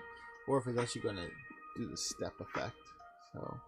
or if it's actually gonna do the step effect. So.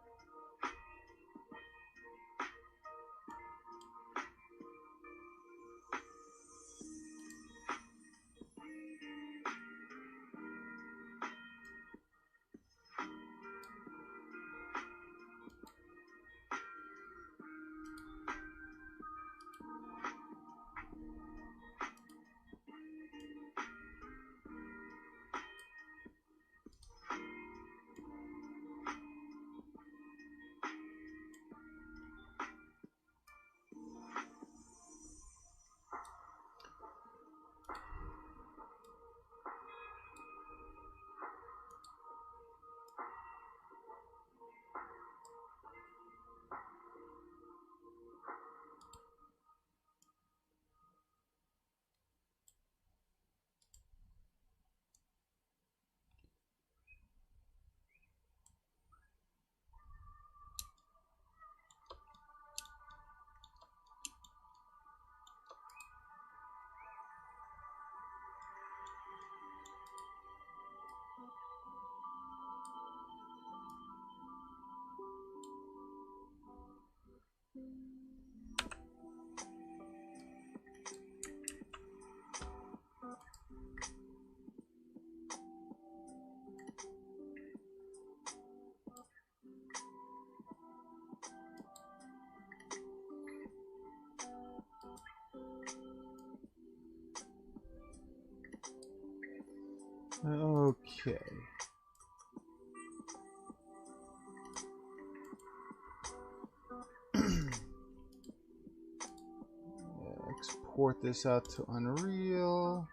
Okay. Export this out to Unreal.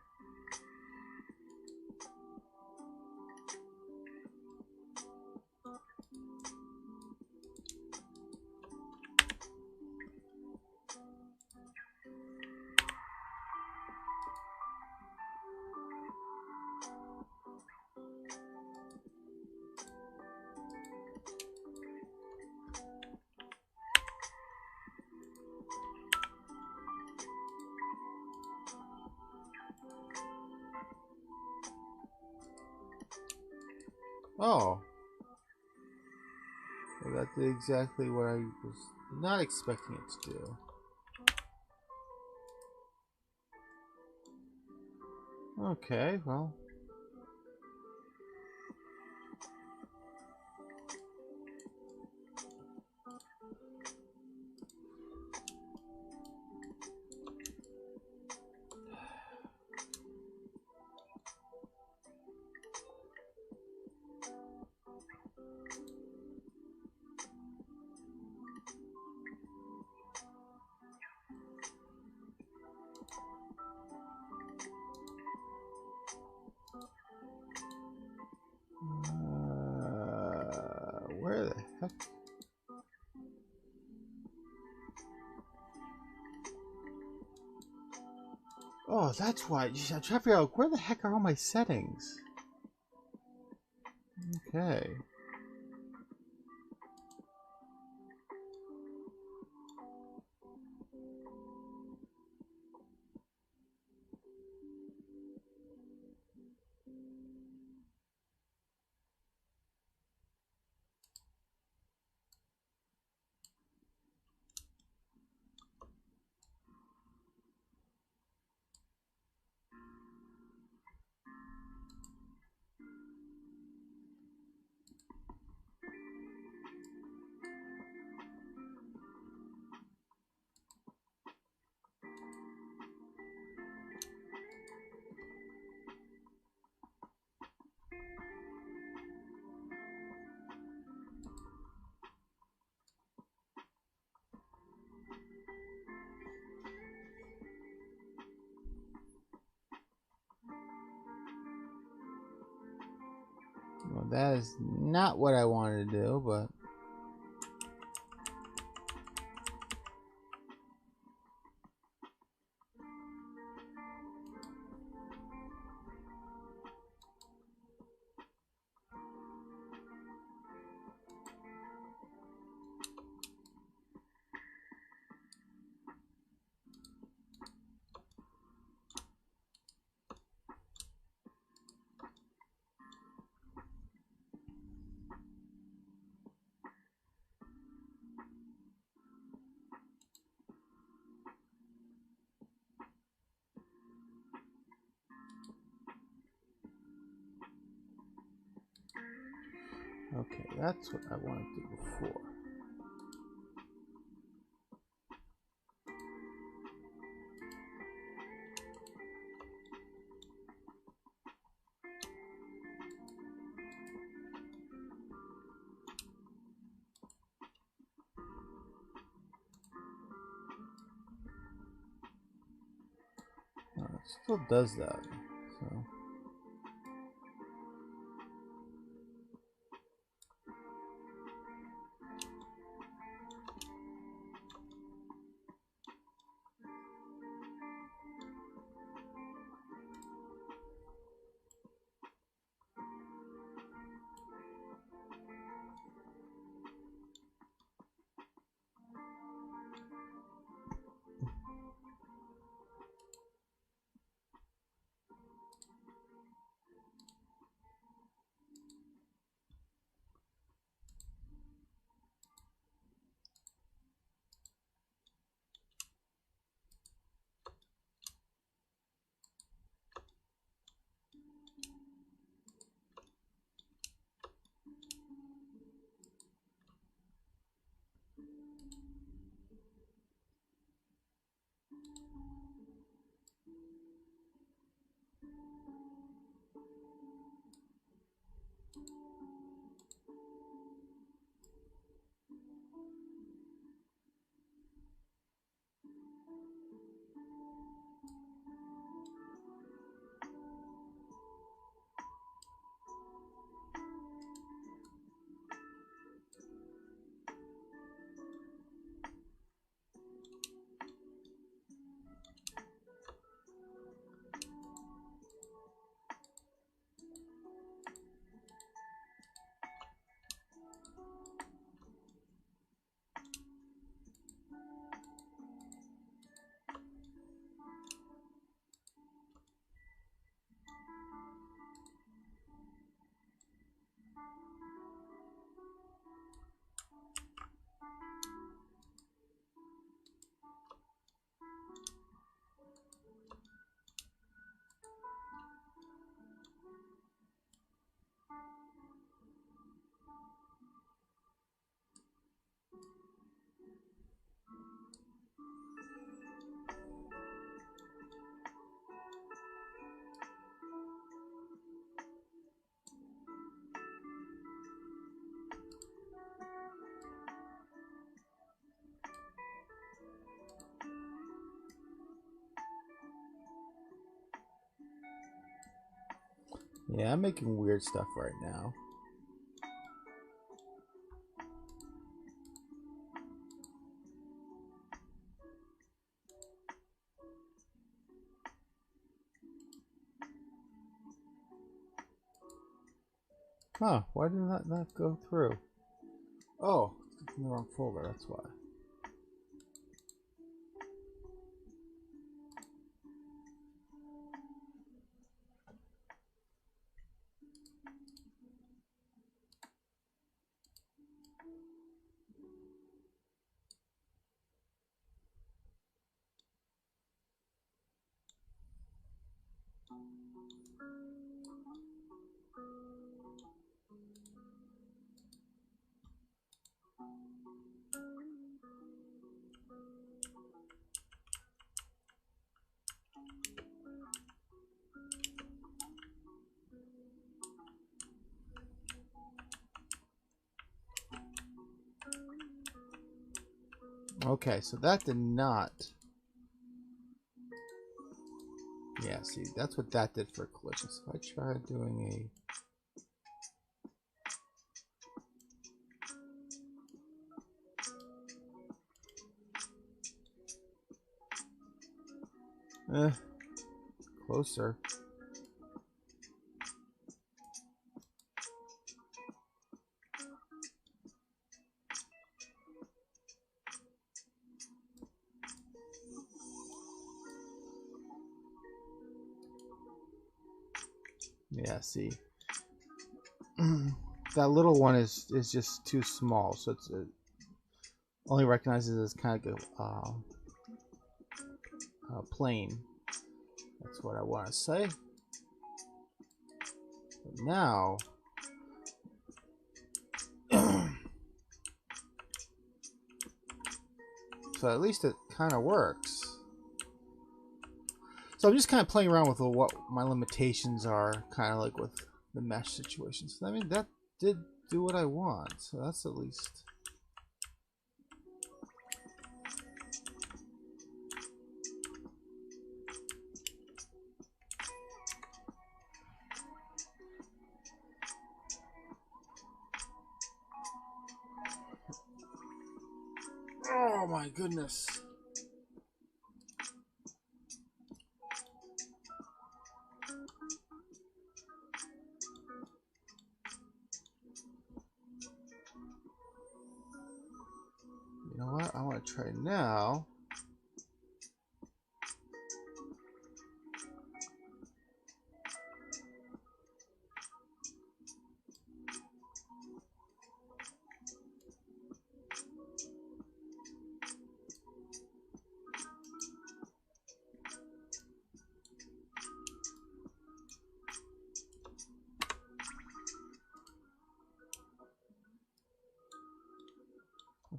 Oh. Well, that did exactly what I was not expecting it to do. Okay, well. Where the heck? Oh, that's why. I'm trying to figure out where the heck are all my settings. Okay. Well, that is not what I wanted to do, but... Okay, that's what I wanted to do before. Oh, it still does that, so... Yeah, I'm making weird stuff right now. Huh, why did that not go through? Oh, it's in the wrong folder, that's why. Okay, so that did not. Yeah, see, that's what that did for collisions. If I try doing closer. Yeah, see, that little one is just too small, so it's only recognizes as kind of plane. That's what I want to say. But now, so at least it kind of works. So I'm just kind of playing around with what my limitations are, kind of like with the mesh situations. I mean, that did do what I want, so that's at least. Oh my goodness. You know what? I want to try now.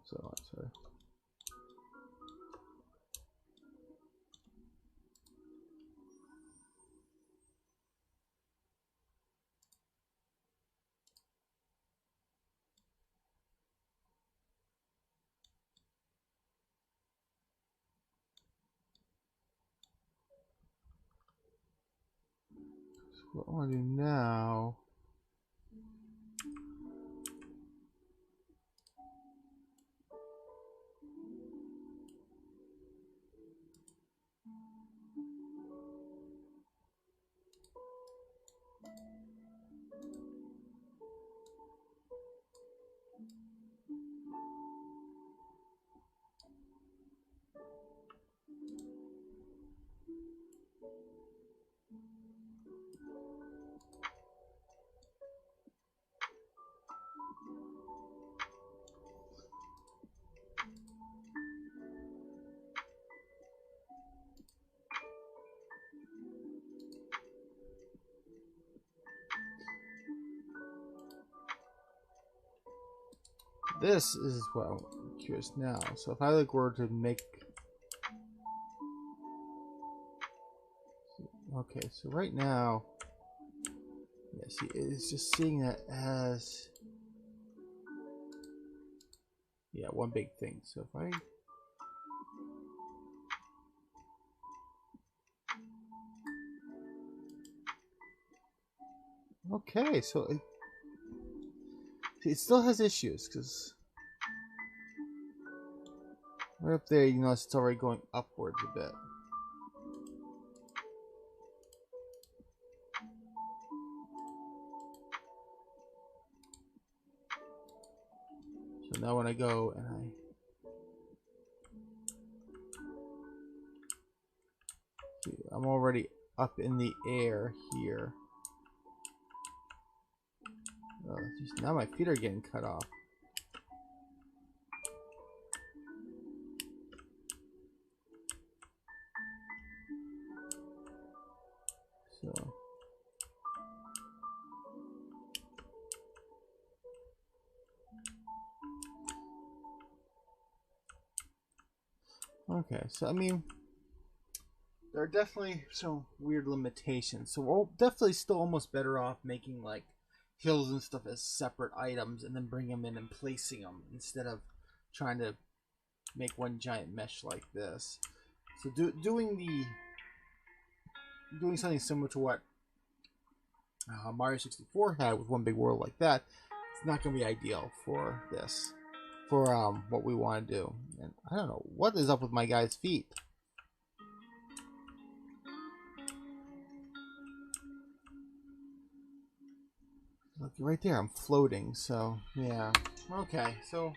So, sorry. So what I want to do now. This is what I'm curious now. So if I like were to make. Okay, so right now. Yeah, see, it's just seeing that as. Yeah, one big thing. So if I. Okay, so it still has issues because right up there, you notice it's already going upwards a bit. So now when I go and I'm already up in the air here. Oh, geez, now my feet are getting cut off. So okay, so I mean, there are definitely some weird limitations. So we're definitely still almost better off making like hills and stuff as separate items and then bring them in and placing them instead of trying to make one giant mesh like this. So doing something similar to what Mario 64 had with one big world like that, it's not going to be ideal for this, for what we want to do. And I don't know what is up with my guy's feet. Look, right there, I'm floating, so yeah. Okay, so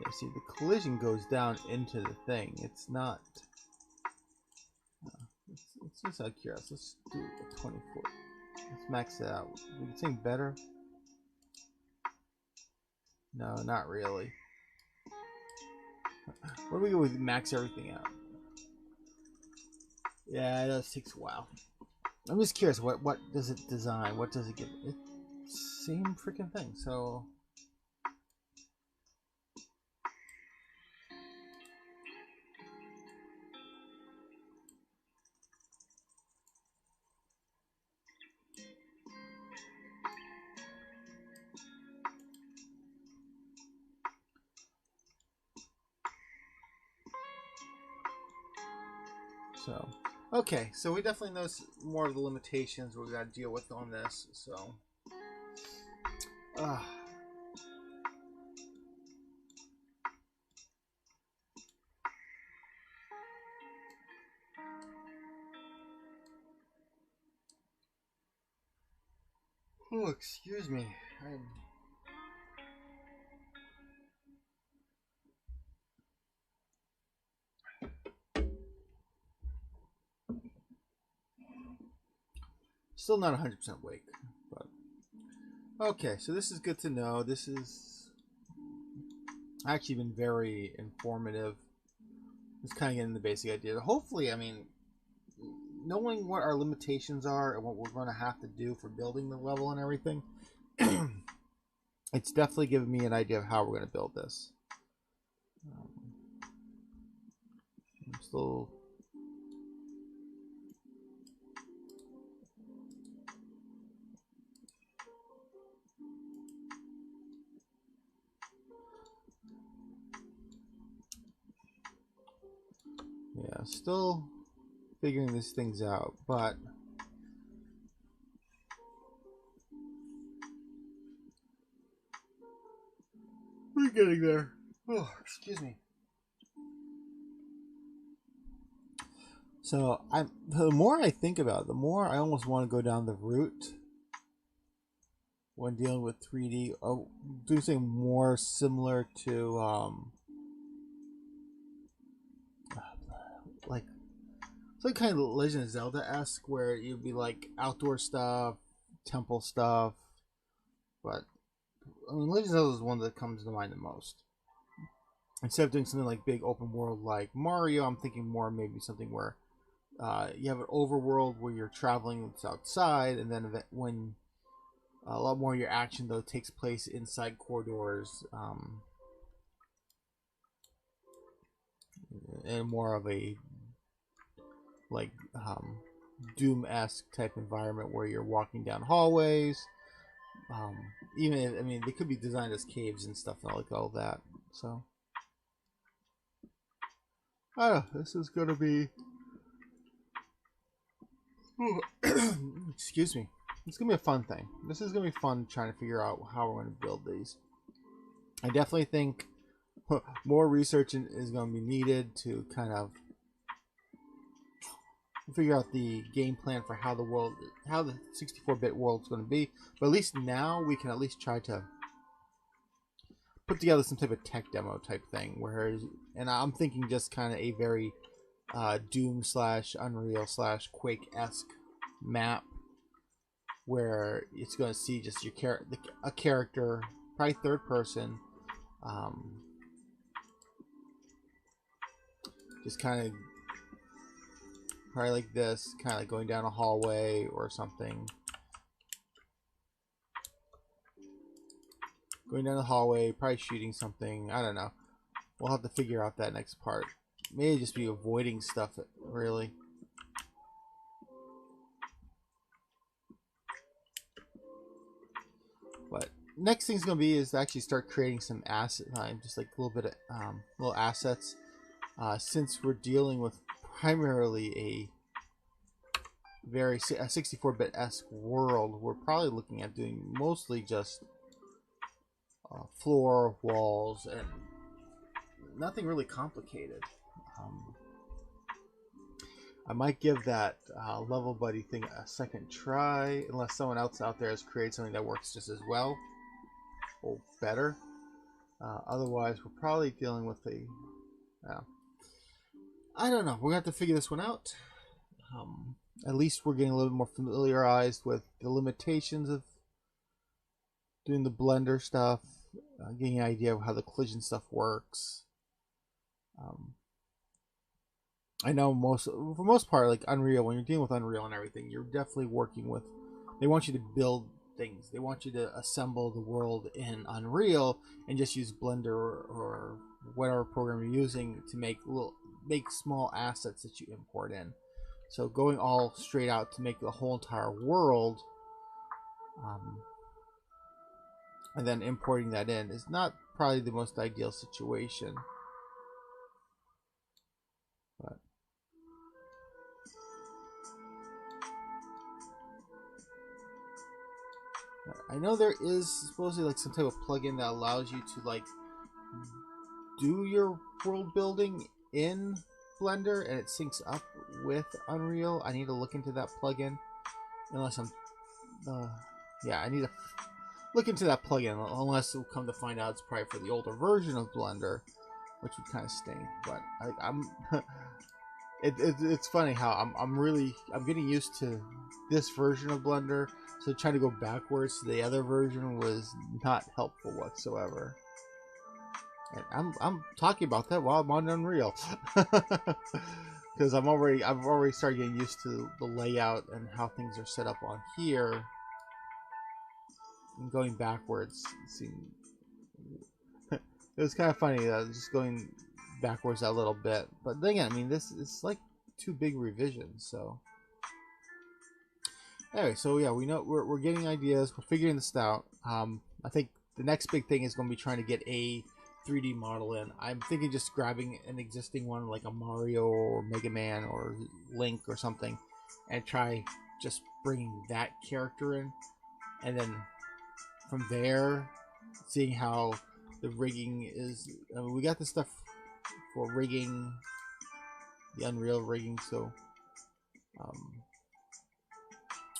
yeah, see, the collision goes down into the thing. It's not. It's just out of curiosity. Let's do a 24. Let's max it out. We can sing better. No, not really. What do we go with max everything out? Yeah, that takes a while. I'm just curious, what does it design? What does it give? It same freaking thing. So okay, so we definitely notice more of the limitations we got to deal with on this. So oh, excuse me. Still not 100% awake, but okay. So this is good to know. This is actually been very informative. Just kind of getting the basic idea. Hopefully, I mean, knowing what our limitations are and what we're going to have to do for building the level and everything, it's definitely given me an idea of how we're going to build this. I'm still. Yeah, still figuring these things out, but we're getting there. Oh, excuse me. So the more I think about it, the more I almost want to go down the route when dealing with 3D. Oh, do something more similar to like it's like kind of Legend of Zelda-esque, where you'd be like outdoor stuff, temple stuff. But I mean, Legend of Zelda is one that comes to mind the most. Instead of doing something like big open world like Mario, I'm thinking more maybe something where you have an overworld where you're traveling outside, and then when a lot more of your action though takes place inside corridors, and more of a like Doom-esque type environment where you're walking down hallways, Even if, I mean, they could be designed as caves and stuff, and like all that. So, I don't know. This is gonna be. Excuse me. It's gonna be a fun thing. This is gonna be fun trying to figure out how we're gonna build these. I definitely think more research is going to be needed to kind of figure out the game plan for how the 64-bit world is going to be. But at least now we can at least try to put together some type of tech demo type thing. And I'm thinking just kind of a very Doom / Unreal / Quake-esque map where it's going to see just a character, probably third person. Just kind of probably like this, kind of like going down a hallway or something. Going down the hallway, probably shooting something. I don't know. We'll have to figure out that next part. Maybe just be avoiding stuff, really. But next thing's gonna be is to actually start creating some asset, just like a little bit of little assets. Since we're dealing with primarily a 64-bit-esque world, we're probably looking at doing mostly just floor, walls, and nothing really complicated. I might give that level buddy thing a second try, unless someone else out there has created something that works just as well or better. Otherwise, we're probably dealing with a I don't know. We're going to have to figure this one out. At least we're getting a little more familiarized with the limitations of doing the blender stuff, getting an idea of how the collision stuff works. I know for most part, like Unreal, when you're dealing with Unreal and everything, you're definitely working with. They want you to build things. They want you to assemble the world in Unreal and just use Blender or whatever program you're using to make small assets that you import in. So going all straight out to make the whole entire world, and then importing that in is not probably the most ideal situation. But I know there is supposedly like some type of plugin that allows you to like do your world building in Blender and it syncs up with Unreal. I need to look into that plugin. Unless I'm yeah, I need to look into that plugin, unless we'll come to find out it's probably for the older version of Blender, which would kind of stink. But I'm it's funny how I'm getting used to this version of Blender, so trying to go backwards to the other version was not helpful whatsoever. And I'm talking about that while I'm on Unreal, because I've already started getting used to the layout and how things are set up on here. And going backwards seemed it was kind of funny, just going backwards a little bit. But then again, I mean, this is like 2 big revisions, so anyway. So yeah, we know we're getting ideas. We're figuring this out. I think the next big thing is going to be trying to get a 3D model in. I'm thinking just grabbing an existing one like a Mario or Mega Man or Link or something, and try just bringing that character in, and then from there, seeing how the rigging is. I mean, we got the stuff for rigging, the Unreal rigging, so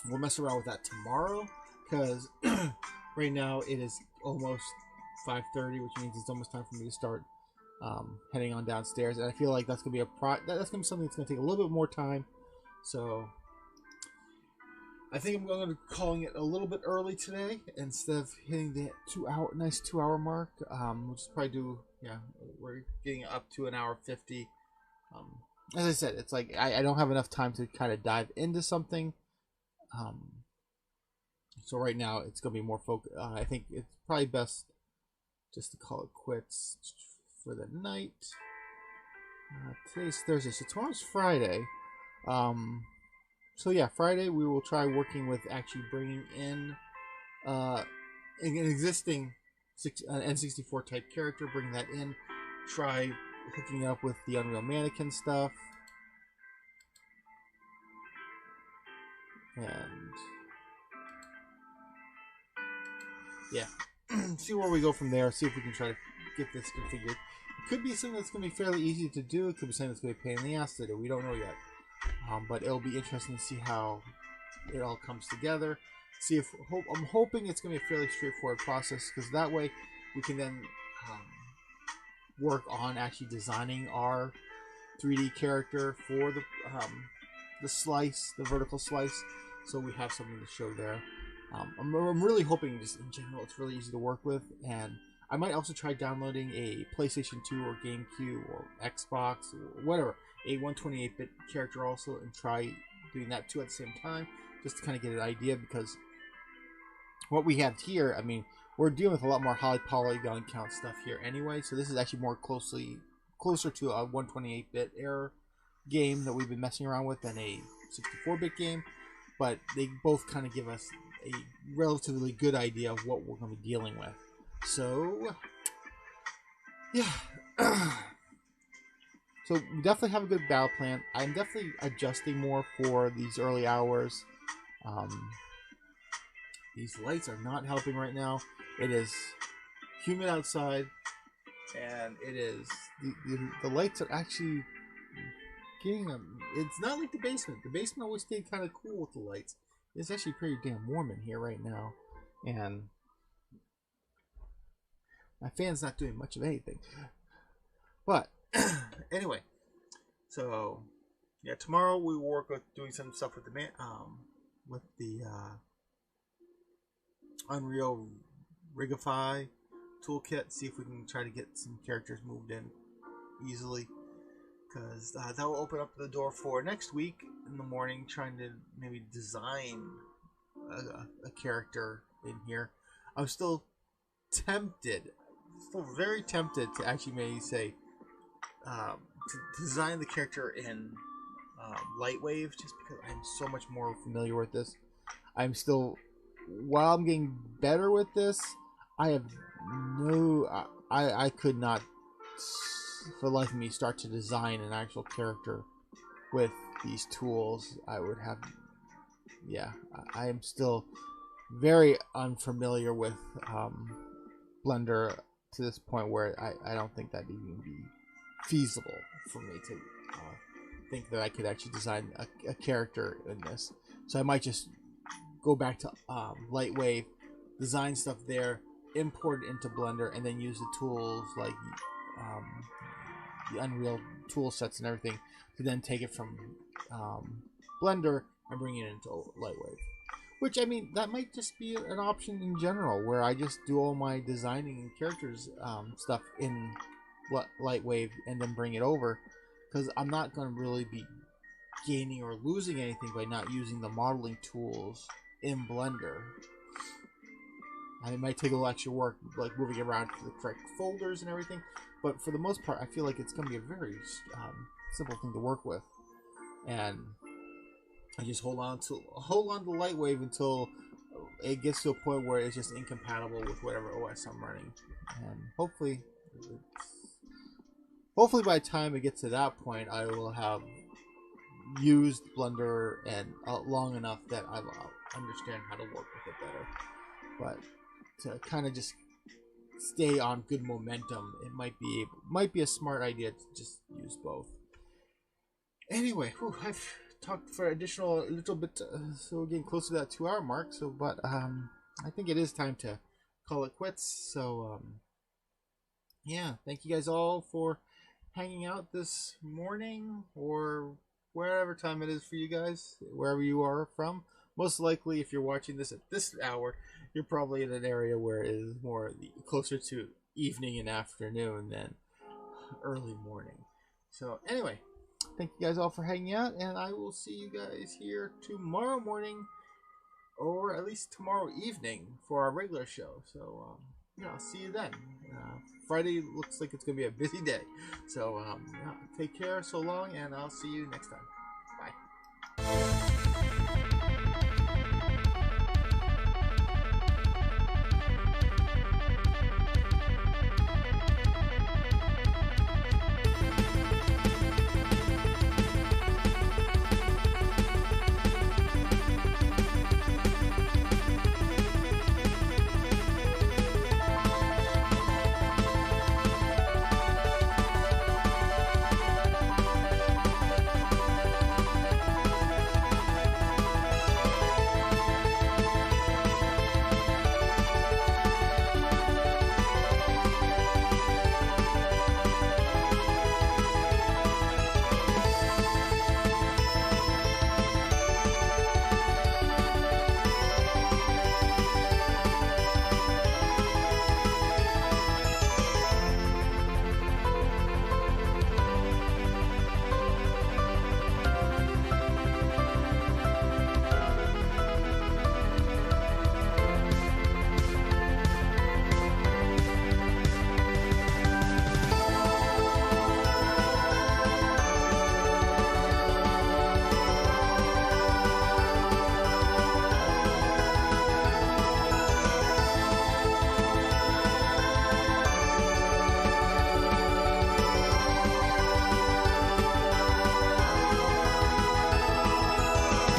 we'll mess around with that tomorrow, because right now it is almost 5:30, which means it's almost time for me to start heading on downstairs, and I feel like that's gonna be that's gonna be something that's gonna take a little bit more time. So I think I'm going to be calling it a little bit early today instead of hitting the nice 2-hour mark. We'll just probably do, yeah, we're getting up to 1:50. As I said, it's like I don't have enough time to kind of dive into something. So right now it's going to be more focused. I think it's probably best just to call it quits for the night. Today's Thursday, so tomorrow's Friday. So yeah, Friday we will try working with actually bringing in an existing N64 type character, bring that in, try hooking up with the Unreal Mannequin stuff, and yeah, see where we go from there. See if we can try to get this configured. It could be something that's going to be fairly easy to do. It could be something that's going to be a pain in the ass to do. We don't know yet, but it'll be interesting to see how it all comes together. See if I'm hoping it's going to be a fairly straightforward process, because that way we can then work on actually designing our 3D character for the slice, the vertical slice, so we have something to show there. I'm really hoping, just in general, it's really easy to work with, and I might also try downloading a PlayStation 2 or GameCube or Xbox or whatever, a 128-bit character also, and try doing that too at the same time, just to kind of get an idea, because what we have here, I mean, we're dealing with a lot more high polygon count stuff here anyway, so this is actually more closer to a 128-bit era game that we've been messing around with than a 64-bit game, but they both kind of give us a relatively good idea of what we're going to be dealing with. So, yeah. So we definitely have a good battle plan. I'm definitely adjusting more for these early hours. These lights are not helping right now. It is humid outside, and it is the lights are actually getting them. It's not like the basement. The basement always stayed kind of cool with the lights. It's actually pretty damn warm in here right now, and my fan's not doing much of anything. But anyway, so yeah, tomorrow we will work with doing some stuff with the Unreal Rigify toolkit. See if we can try to get some characters moved in easily, because that will open up the door for next week in the morning, trying to maybe design a character in here. I'm still very tempted to actually maybe say to design the character in Lightwave, just because I'm so much more familiar with this. I'm still, while I'm getting better with this, I have I could not for the life of me start to design an actual character with these tools. I would have, yeah, I am still very unfamiliar with Blender to this point where I don't think that'd even be feasible for me to think that I could actually design a character in this. So I might just go back to Lightwave, design stuff there, import it into Blender, and then use the tools like the Unreal tool sets and everything to then take it from Blender and bring it into Lightwave. Which, I mean, that might just be an option in general, where I just do all my designing and characters stuff in Lightwave and then bring it over, because I'm not going to really be gaining or losing anything by not using the modeling tools in Blender. It might take a little extra work, like moving around to the correct folders and everything, but for the most part, I feel like it's going to be a very simple thing to work with, and I just hold on to Lightwave until it gets to a point where it's just incompatible with whatever OS I'm running, and hopefully by the time it gets to that point, I will have used Blender and long enough that I'll understand how to work with it better. But to kind of just stay on good momentum, it might be a smart idea to just use both. Anyway, I've talked for a little bit, so we're getting close to that 2-hour mark. So, but I think it is time to call it quits. So, yeah, thank you guys all for hanging out this morning, or wherever time it is for you guys, wherever you are from. Most likely, if you're watching this at this hour, you're probably in an area where it is more closer to evening and afternoon than early morning. So anyway, thank you guys all for hanging out, and I will see you guys here tomorrow morning, or at least tomorrow evening for our regular show. So yeah, I'll see you then. Friday looks like it's going to be a busy day. So yeah, take care, so long, and I'll see you next time.